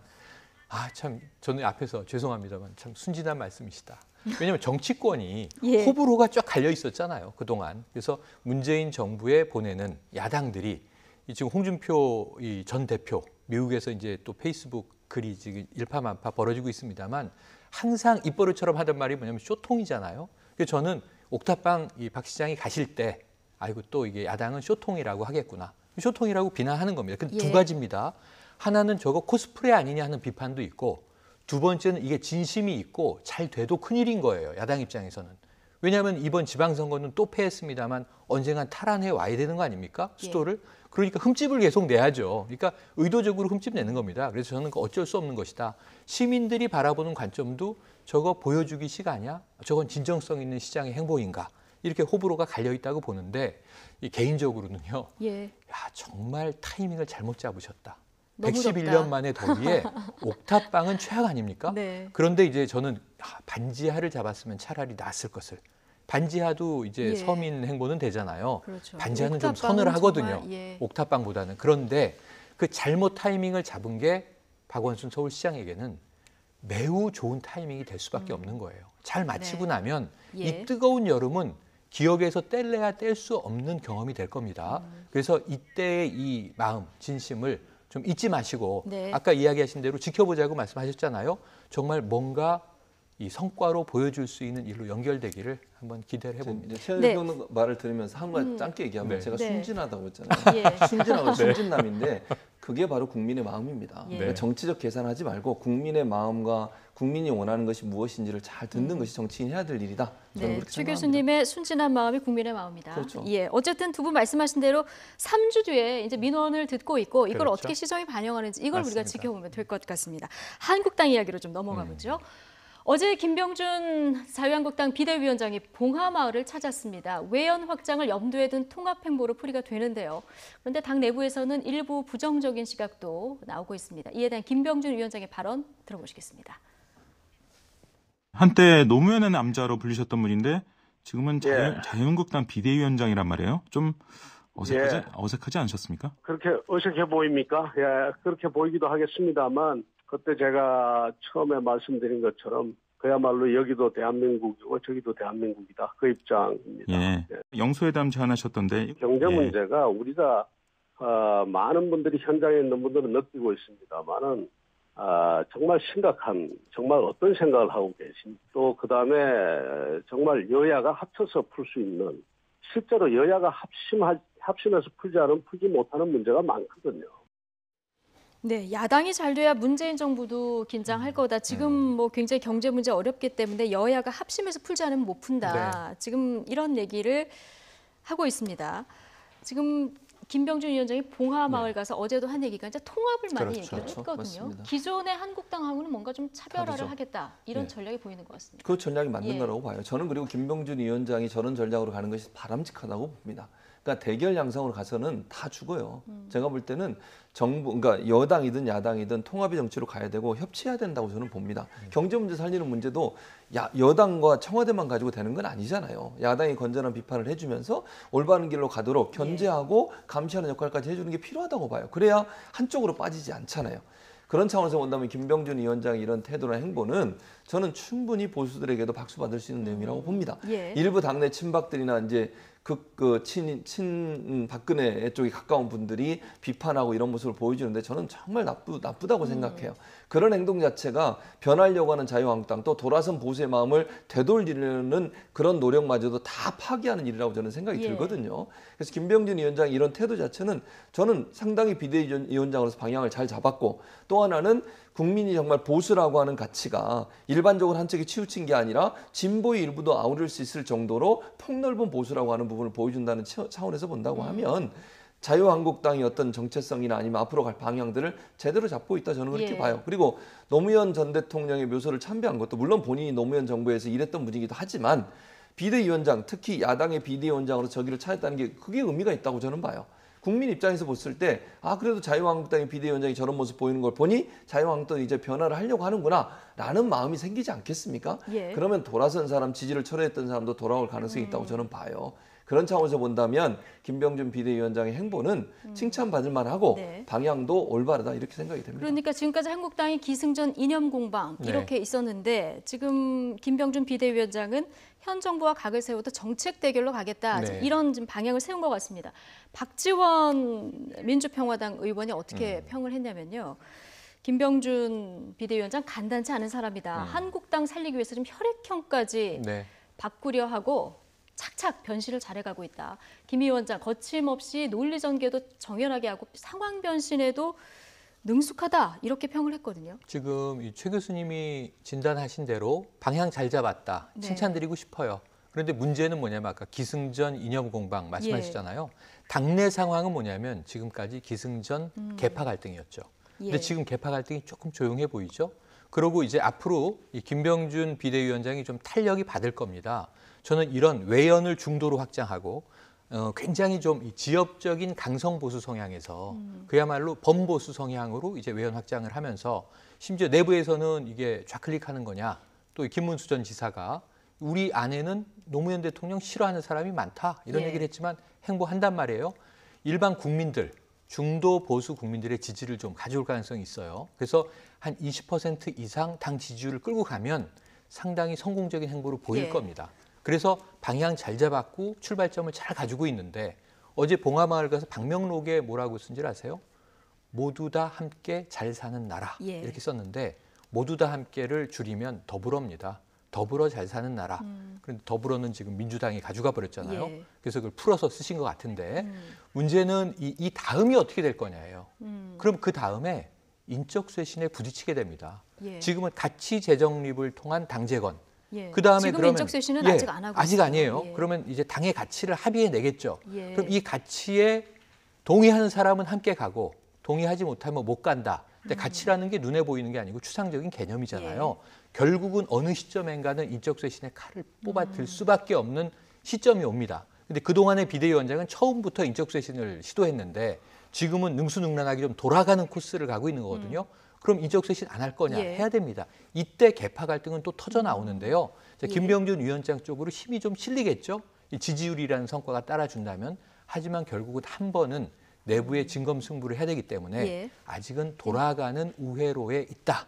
참 저는 앞에서 죄송합니다만 참 순진한 말씀이시다. 왜냐하면 정치권이 호불호가 쫙 갈려 있었잖아요. 그동안. 그래서 문재인 정부에 보내는 야당들이 지금 홍준표 전 대표 미국에서 이제 또 페이스북 글이 지금 일파만파 벌어지고 있습니다만 항상 입버릇처럼 하던 말이 뭐냐면 쇼통이잖아요. 그래서 저는 옥탑방 박 시장이 가실 때 아이고 또 이게 야당은 쇼통이라고 하겠구나. 쇼통이라고 비난하는 겁니다. 근데 두 가지입니다. 하나는 저거 코스프레 아니냐 하는 비판도 있고 두 번째는 이게 진심이 있고 잘 돼도 큰일인 거예요. 야당 입장에서는. 왜냐하면 이번 지방선거는 또 패했습니다만 언젠간 탈환해 와야 되는 거 아닙니까? 수도를. 그러니까 흠집을 계속 내야죠. 그러니까 의도적으로 흠집 내는 겁니다. 그래서 저는 어쩔 수 없는 것이다. 시민들이 바라보는 관점도 저거 보여주기 시가냐? 저건 진정성 있는 시장의 행보인가? 이렇게 호불호가 갈려 있다고 보는데 개인적으로는요. 정말 타이밍을 잘못 잡으셨다. 111년 만에 더위에 옥탑방은 최악 아닙니까? 그런데 이제 저는 반지하를 잡았으면 차라리 낫을 것을. 반지하도 이제 서민 행보는 되잖아요. 그렇죠. 반지하는 좀 서늘하거든요. 옥탑방보다는. 그런데 그 잘못 타이밍을 잡은 게 박원순 서울시장에게는 매우 좋은 타이밍이 될 수밖에 없는 거예요. 잘 마치고 나면 이 뜨거운 여름은 기억에서 뗄래야 뗄 수 없는 경험이 될 겁니다. 그래서 이때의 이 마음, 진심을 좀 잊지 마시고 아까 이야기하신 대로 지켜보자고 말씀하셨잖아요. 정말 뭔가 이 성과로 보여줄 수 있는 일로 연결되기를 한번 기대를 해봅니다. 최현경 말을 들으면서 한 가지 짧게 얘기하면 제가 순진하다고 했잖아요. 순진하고 순진남인데 그게 바로 국민의 마음입니다. 그러니까 정치적 계산하지 말고 국민의 마음과 국민이 원하는 것이 무엇인지를 잘 듣는 것이 정치인이 해야 될 일이다. 최 교수님의 순진한 마음이 국민의 마음이다. 그렇죠. 어쨌든 두 분 말씀하신 대로 3주 뒤에 이제 민원을 듣고 있고 이걸 어떻게 시정에 반영하는지 이걸 우리가 지켜보면 될 것 같습니다. 한국당 이야기로 좀 넘어가 보죠. 어제 김병준 자유한국당 비대위원장이 봉하마을을 찾았습니다. 외연 확장을 염두에 둔 통합 행보로 풀이가 되는데요. 그런데 당 내부에서는 일부 부정적인 시각도 나오고 있습니다. 이에 대한 김병준 위원장의 발언 들어보시겠습니다. 한때 노무현의 남자로 불리셨던 분인데 지금은 자유한국당 비대위원장이란 말이에요. 좀 어색하지 않으셨습니까? 그렇게 어색해 보입니까? 그렇게 보이기도 하겠습니다만 그때 제가 처음에 말씀드린 것처럼 그야말로 여기도 대한민국이고 저기도 대한민국이다. 그 입장입니다. 영수회담 제안하셨던데 경제 문제가 우리가 많은 분들이 현장에 있는 분들은 느끼고 있습니다만은 정말 심각한 정말 어떤 생각을 하고 계신 또 그다음에 정말 여야가 합쳐서 풀 수 있는 실제로 여야가 합심해서 풀지 못하는 문제가 많거든요. 야당이 잘 돼야 문재인 정부도 긴장할 거다. 지금 뭐 굉장히 경제 문제 어렵기 때문에 여야가 합심해서 풀지 않으면 못 푼다. 지금 이런 얘기를 하고 있습니다. 지금 김병준 위원장이 봉하마을 가서 어제도 한 얘기가 이제 통합을 많이 얘기를 했거든요. 맞습니다. 기존의 한국당하고는 뭔가 좀 차별화를 하겠다. 이런 전략이 보이는 것 같습니다. 그 전략이 맞는 거라고 봐요. 저는 그리고 김병준 위원장이 저런 전략으로 가는 것이 바람직하다고 봅니다. 그러니까 대결 양상으로 가서는 다 죽어요. 제가 볼 때는 그러니까 여당이든 야당이든 통합의 정치로 가야 되고 협치해야 된다고 저는 봅니다. 경제 문제 살리는 문제도 여당과 청와대만 가지고 되는 건 아니잖아요. 야당이 건전한 비판을 해주면서 올바른 길로 가도록 견제하고 감시하는 역할까지 해주는 게 필요하다고 봐요. 그래야 한쪽으로 빠지지 않잖아요. 그런 차원에서 본다면 김병준 위원장의 이런 태도나 행보는 저는 충분히 보수들에게도 박수 받을 수 있는 내용이라고 봅니다. 예. 일부 당내 친박들이나 이제 박근혜 쪽에 가까운 분들이 비판하고 이런 모습을 보여주는데 저는 정말 나쁘다고 생각해요. 그런 행동 자체가 변하려고 하는 자유한국당 또 돌아선 보수의 마음을 되돌리려는 그런 노력마저도 다 파기하는 일이라고 저는 생각이 들거든요. 그래서 김병준 위원장의 이런 태도 자체는 저는 상당히 비대위원장으로서 방향을 잘 잡았고 또 하나는 국민이 정말 보수라고 하는 가치가 일반적으로 한쪽에 치우친 게 아니라 진보의 일부도 아우를 수 있을 정도로 폭넓은 보수라고 하는 부분을 보여준다는 차원에서 본다고 하면 자유한국당의 어떤 정체성이나 아니면 앞으로 갈 방향들을 제대로 잡고 있다 저는 그렇게 봐요. 그리고 노무현 전 대통령의 묘소를 참배한 것도 물론 본인이 노무현 정부에서 일했던 분이기도 하지만 비대위원장 특히 야당의 비대위원장으로 저기를 차였다는 게 그게 의미가 있다고 저는 봐요. 국민 입장에서 봤을 때 그래도 자유한국당의 비대위원장이 저런 모습 보이는 걸 보니 자유한국당이 이제 변화를 하려고 하는구나 라는 마음이 생기지 않겠습니까? 그러면 돌아선 사람, 지지를 철회했던 사람도 돌아올 가능성이 있다고 저는 봐요. 그런 차원에서 본다면 김병준 비대위원장의 행보는 칭찬받을 만하고 방향도 올바르다 이렇게 생각이 됩니다. 그러니까 지금까지 한국당이 기승전 이념 공방 이렇게 있었는데 지금 김병준 비대위원장은 현 정부와 각을 세워도 정책 대결로 가겠다 이런 좀 방향을 세운 것 같습니다. 박지원 민주평화당 의원이 어떻게 평을 했냐면요. 김병준 비대위원장 간단치 않은 사람이다. 한국당 살리기 위해서 좀 혈액형까지 바꾸려 하고 착착 변신을 잘해가고 있다. 김 위원장 거침없이 논리 전개도 정연하게 하고 상황 변신에도 능숙하다 이렇게 평을 했거든요. 지금 이 최 교수님이 진단하신 대로 방향 잘 잡았다. 칭찬드리고 싶어요. 그런데 문제는 뭐냐면 아까 기승전 이념 공방 말씀하셨잖아요. 당내 상황은 뭐냐면 지금까지 기승전 개파 갈등이었죠. 근데 지금 개파 갈등이 조금 조용해 보이죠. 그리고 이제 앞으로 이 김병준 비대위원장이 좀 탄력이 받을 겁니다. 저는 이런 외연을 중도로 확장하고 굉장히 좀 지역적인 강성 보수 성향에서 그야말로 범보수 성향으로 이제 외연 확장을 하면서 심지어 내부에서는 이게 좌클릭하는 거냐 또 김문수 전 지사가 우리 안에는 노무현 대통령 싫어하는 사람이 많다 이런 얘기를 했지만 행보한단 말이에요. 일반 국민들 중도 보수 국민들의 지지를 좀 가져올 가능성이 있어요. 그래서 한 20% 이상 당 지지율을 끌고 가면 상당히 성공적인 행보로 보일 겁니다. 그래서 방향 잘 잡았고 출발점을 잘 가지고 있는데 어제 봉화마을 가서 방명록에 뭐라고 쓴 줄 아세요? 모두 다 함께 잘 사는 나라 이렇게 썼는데 모두 다 함께를 줄이면 더불어입니다. 더불어 잘 사는 나라. 그런데 더불어는 지금 민주당이 가져가 버렸잖아요. 그래서 그걸 풀어서 쓰신 것 같은데 문제는 이 다음이 어떻게 될 거냐예요. 그럼 그 다음에 인적 쇄신에 부딪히게 됩니다. 지금은 가치 재정립을 통한 당재건. 그다음에 지금 그러면 인적 쇄신은 아직 안 하고 아직 있어요. 아니에요. 그러면 이제 당의 가치를 합의해 내겠죠. 그럼 이 가치에 동의하는 사람은 함께 가고 동의하지 못하면 못 간다. 근데 가치라는 게 눈에 보이는 게 아니고 추상적인 개념이잖아요. 결국은 어느 시점인가는 인적 쇄신의 칼을 뽑아들 수밖에 없는 시점이 옵니다. 근데 그동안의 비대위원장은 처음부터 인적 쇄신을 시도했는데 지금은 능수능란하게 좀 돌아가는 코스를 가고 있는 거거든요. 그럼 인적 쇄신 안 할 거냐? 해야 됩니다. 이때 개파 갈등은 또 터져 나오는데요. 김병준 위원장 쪽으로 힘이 좀 실리겠죠. 이 지지율이라는 성과가 따라준다면. 하지만 결국은 한 번은 내부의 진검승부를 해야 되기 때문에 아직은 돌아가는 우회로에 있다.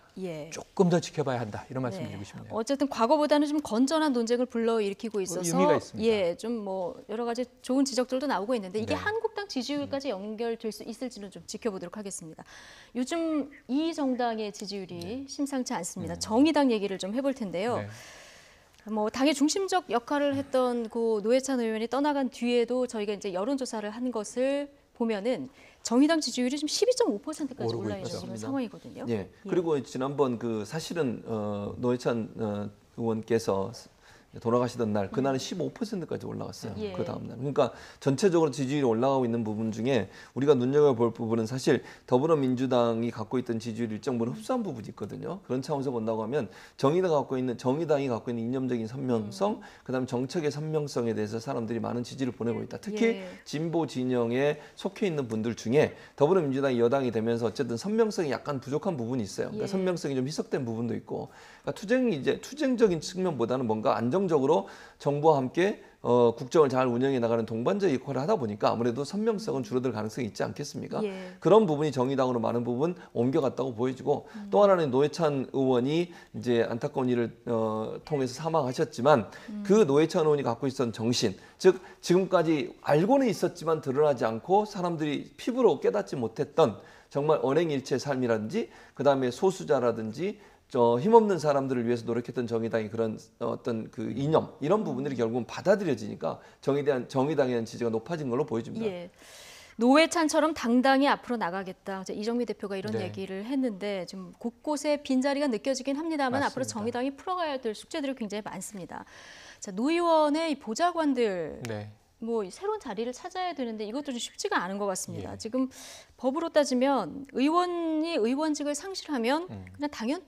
조금 더 지켜봐야 한다. 이런 말씀 드리고 싶네요. 어쨌든 과거보다는 좀 건전한 논쟁을 불러일으키고 있어서 의미가 있습니다. 좀 뭐 여러 가지 좋은 지적들도 나오고 있는데 이게 한국당 지지율까지 연결될 수 있을지는 좀 지켜보도록 하겠습니다. 요즘 이 정당의 지지율이 심상치 않습니다. 정의당 얘기를 좀 해볼 텐데요. 뭐 당의 중심적 역할을 했던 고 노회찬 의원이 떠나간 뒤에도 저희가 이제 여론조사를 한 것을 보면은 정의당 지지율이 지금 12.5%까지 올라 있는 그런 상황이거든요. 그리고 지난번 그 사실은 노회찬 의원께서 돌아가시던 날 그날은 15%까지 올라갔어요. 그 다음 날. 그러니까 전체적으로 지지율이 올라가고 있는 부분 중에 우리가 눈여겨볼 부분은 사실 더불어민주당이 갖고 있던 지지율 일정 부분 흡수한 부분이 있거든요. 그런 차원에서 본다고 하면 정의당이 갖고 있는 이념적인 선명성, 그다음 정책의 선명성에 대해서 사람들이 많은 지지를 보내고 있다. 특히 진보 진영에 속해 있는 분들 중에 더불어민주당이 여당이 되면서 어쨌든 선명성이 약간 부족한 부분이 있어요. 그러니까 선명성이 좀 희석된 부분도 있고, 그러니까 투쟁적인 측면보다는 뭔가 안정 안정적으로 정부와 함께 국정을 잘 운영해 나가는 동반자 역할을 하다 보니까 아무래도 선명성은 줄어들 가능성이 있지 않겠습니까? 예. 그런 부분이 정의당으로 많은 부분 옮겨갔다고 보여지고 또 하나는 노회찬 의원이 이제 안타까운 일을 통해서 사망하셨지만 그 노회찬 의원이 갖고 있었던 정신, 즉 지금까지 알고는 있었지만 드러나지 않고 사람들이 피부로 깨닫지 못했던 정말 언행일체의 삶이라든지 그다음에 소수자라든지 힘없는 사람들을 위해서 노력했던 정의당의 그런 어떤 그 이념 이런 부분들이 결국은 받아들여지니까 정의당에 대한 지지가 높아진 걸로 보여집니다. 예. 노회찬처럼 당당히 앞으로 나가겠다. 이정미 대표가 이런 네. 얘기를 했는데 지금 곳곳에 빈자리가 느껴지긴 합니다만 맞습니다. 앞으로 정의당이 풀어가야 될 숙제들이 굉장히 많습니다. 자, 노 의원의 이 보좌관들 네. 뭐 새로운 자리를 찾아야 되는데 이것도 좀 쉽지가 않은 것 같습니다. 예. 지금 법으로 따지면 의원이 의원직을 상실하면 그냥 당연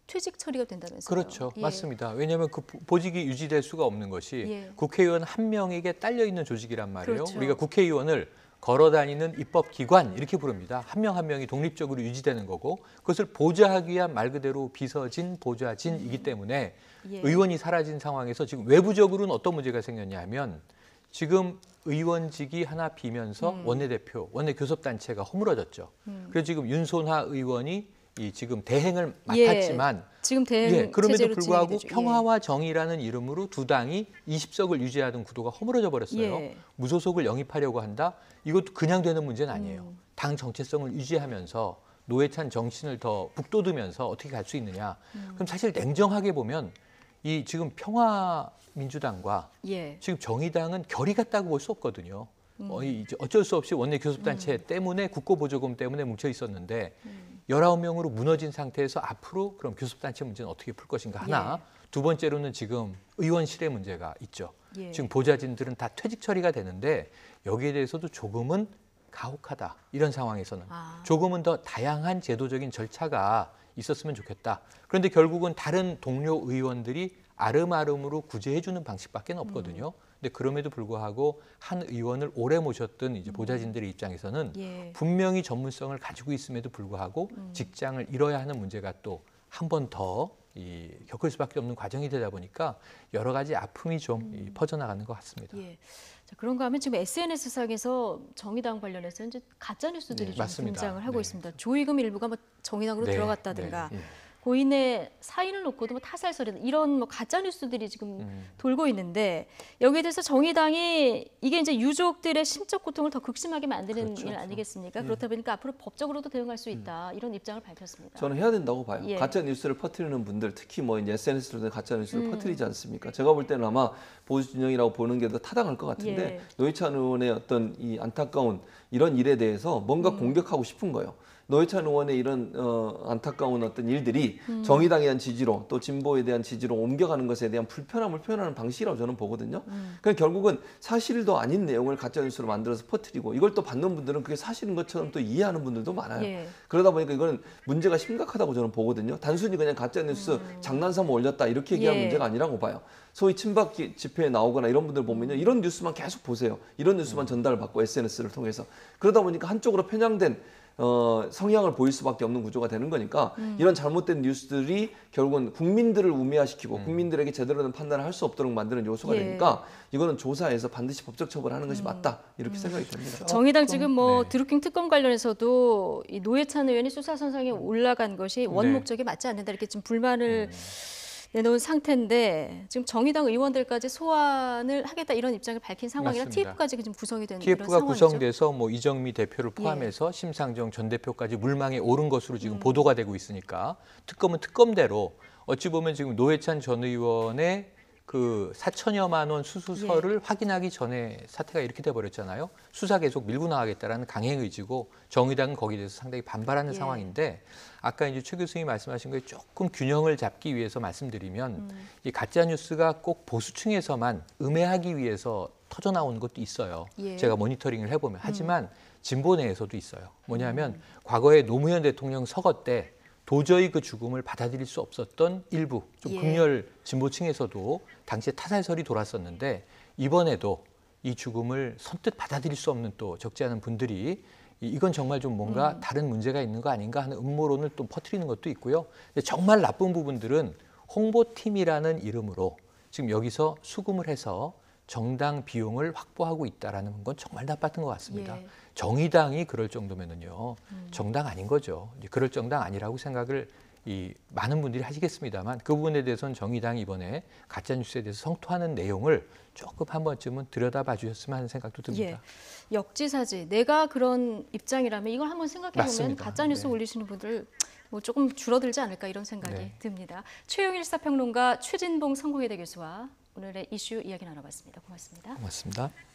퇴직 처리가 된다면서요. 그렇죠. 예. 맞습니다. 왜냐하면 그 보직이 유지될 수가 없는 것이 예. 국회의원 한 명에게 딸려 있는 조직이란 말이에요. 그렇죠. 우리가 국회의원을 걸어다니는 입법기관 이렇게 부릅니다. 한 명 한 명이 독립적으로 유지되는 거고 그것을 보좌하기 위한 말 그대로 비서진, 보좌진이기 때문에 예. 의원이 사라진 상황에서 지금 외부적으로는 어떤 문제가 생겼냐 하면 지금 의원직이 하나 비면서 원내대표, 원내교섭단체가 허물어졌죠. 그래서 지금 윤소나 의원이 지금 대행을 맡았지만 예. 지금 대행 그럼에도 체제로 불구하고 진행이 되죠. 평화와 정의라는 이름으로 두 당이 20석을 유지하던 구도가 허물어져 버렸어요. 예. 무소속을 영입하려고 한다? 이것도 그냥 되는 문제는 아니에요. 당 정체성을 유지하면서 노회찬 정신을 더 북돋으면서 어떻게 갈 수 있느냐. 그럼 사실 냉정하게 보면 이 지금 평화민주당과 예. 지금 정의당은 결이 같다고 볼 수 없거든요. 이제 어쩔 수 없이 원내교섭단체 때문에 국고보조금 때문에 뭉쳐 있었는데 19명으로 무너진 상태에서 앞으로 그럼 교섭단체 문제는 어떻게 풀 것인가 하나. 예. 두 번째로는 지금 의원실의 문제가 있죠. 예. 지금 보좌진들은 다 퇴직 처리가 되는데 여기에 대해서도 조금은 가혹하다. 이런 상황에서는 조금은 더 다양한 제도적인 절차가 있었으면 좋겠다. 그런데 결국은 다른 동료 의원들이 아름아름으로 구제해주는 방식밖에 없거든요. 근데 그럼에도 불구하고 한 의원을 오래 모셨던 이제 보좌진들의 입장에서는 예. 분명히 전문성을 가지고 있음에도 불구하고 직장을 잃어야 하는 문제가 또 한 번 더 겪을 수밖에 없는 과정이 되다 보니까 여러 가지 아픔이 좀 퍼져나가는 것 같습니다. 예. 자, 그런가 하면 지금 SNS상에서 정의당 관련해서 이제 가짜 뉴스들이 네, 좀 맞습니다. 등장을 하고 네. 있습니다. 조의금 일부가 뭐 정의당으로 네, 들어갔다든가 네, 고인의 사인을 놓고도 뭐 타살설이 이런 뭐 가짜 뉴스들이 지금 돌고 있는데 여기에 대해서 정의당이 이게 이제 유족들의 심적 고통을 더 극심하게 만드는 그렇죠. 일 아니겠습니까? 그렇다 보니까 앞으로 법적으로도 대응할 수 있다 이런 입장을 밝혔습니다. 저는 해야 된다고 봐요. 예. 가짜 뉴스를 퍼뜨리는 분들, 특히 뭐 이제 SNS로 가짜 뉴스를 퍼뜨리지 않습니까? 제가 볼 때는 아마 보수 진영이라고 보는 게 더 타당할 것 같은데 예. 노회찬 의원의 어떤 이 안타까운 이런 일에 대해서 뭔가 공격하고 싶은 거예요. 노회찬 의원의 이런 안타까운 어떤 일들이 정의당에 대한 지지로 또 진보에 대한 지지로 옮겨가는 것에 대한 불편함을 표현하는 방식이라고 저는 보거든요. 그러니까 결국은 사실도 아닌 내용을 가짜뉴스로 만들어서 퍼뜨리고 이걸 또 받는 분들은 그게 사실인 것처럼 또 이해하는 분들도 많아요. 예. 그러다 보니까 이거는 문제가 심각하다고 저는 보거든요. 단순히 그냥 가짜뉴스 장난삼아 올렸다 이렇게 얘기하는 예. 문제가 아니라고 봐요. 소위 친박 집회에 나오거나 이런 분들 보면요. 이런 뉴스만 계속 보세요. 이런 뉴스만 전달을 받고 SNS를 통해서. 그러다 보니까 한쪽으로 편향된 성향을 보일 수밖에 없는 구조가 되는 거니까 이런 잘못된 뉴스들이 결국은 국민들을 우매화시키고 국민들에게 제대로 된 판단을 할 수 없도록 만드는 요소가 예. 되니까 이거는 조사해서 반드시 법적 처벌하는 것이 맞다 이렇게 생각이 듭니다. 정의당 지금 뭐 네. 드루킹 특검 관련해서도 이 노회찬 의원이 수사선상에 올라간 것이 원 네. 목적에 맞지 않는다 이렇게 좀 불만을 내놓은 상태인데 지금 정의당 의원들까지 소환을 하겠다 이런 입장을 밝힌 상황이라 맞습니다. TF까지 지금 구성이 된 이런 TF가 상황이죠. 구성돼서 뭐 이정미 대표를 포함해서 심상정 전 대표까지 물망에 오른 것으로 지금 보도가 되고 있으니까 특검은 특검대로 어찌 보면 지금 노회찬 전 의원의 그 4천여만 원 수수서를 확인하기 전에 사태가 이렇게 돼버렸잖아요. 수사 계속 밀고 나가겠다라는 강행 의지고 정의당은 거기에 대해서 상당히 반발하는 상황인데 아까 이제 최 교수님이 말씀하신 거에 조금 균형을 잡기 위해서 말씀드리면 이 가짜 뉴스가 꼭 보수층에서만 음해하기 위해서 터져 나오는 것도 있어요. 예. 제가 모니터링을 해보면 하지만 진보 내에서도 있어요. 뭐냐면 과거에 노무현 대통령 서거 때 도저히 그 죽음을 받아들일 수 없었던 일부 좀 예. 극렬 진보층에서도 당시에 타살설이 돌았었는데 이번에도 이 죽음을 선뜻 받아들일 수 없는 또 적지 않은 분들이 이건 정말 좀 뭔가 다른 문제가 있는 거 아닌가 하는 음모론을 또 퍼뜨리는 것도 있고요. 근데 정말 나쁜 부분들은 홍보팀이라는 이름으로 지금 여기서 수금을 해서 정당 비용을 확보하고 있다라는 건 정말 나빴던 것 같습니다. 예. 정의당이 그럴 정도면은요, 정당 아닌 거죠. 이제 그럴 정당 아니라고 생각을 많은 분들이 하시겠습니다만 그 부분에 대해서는 정의당이 이번에 가짜 뉴스에 대해서 성토하는 내용을 조금 한 번쯤은 들여다봐 주셨으면 하는 생각도 듭니다. 예. 역지사지. 내가 그런 입장이라면 이걸 한번 생각해 보면 맞습니다. 가짜 뉴스 네. 올리시는 분들 뭐 조금 줄어들지 않을까 이런 생각이 네. 듭니다. 최영일 시사평론가, 최진봉 성공회대 교수와 오늘의 이슈 이야기 나눠봤습니다. 고맙습니다. 고맙습니다.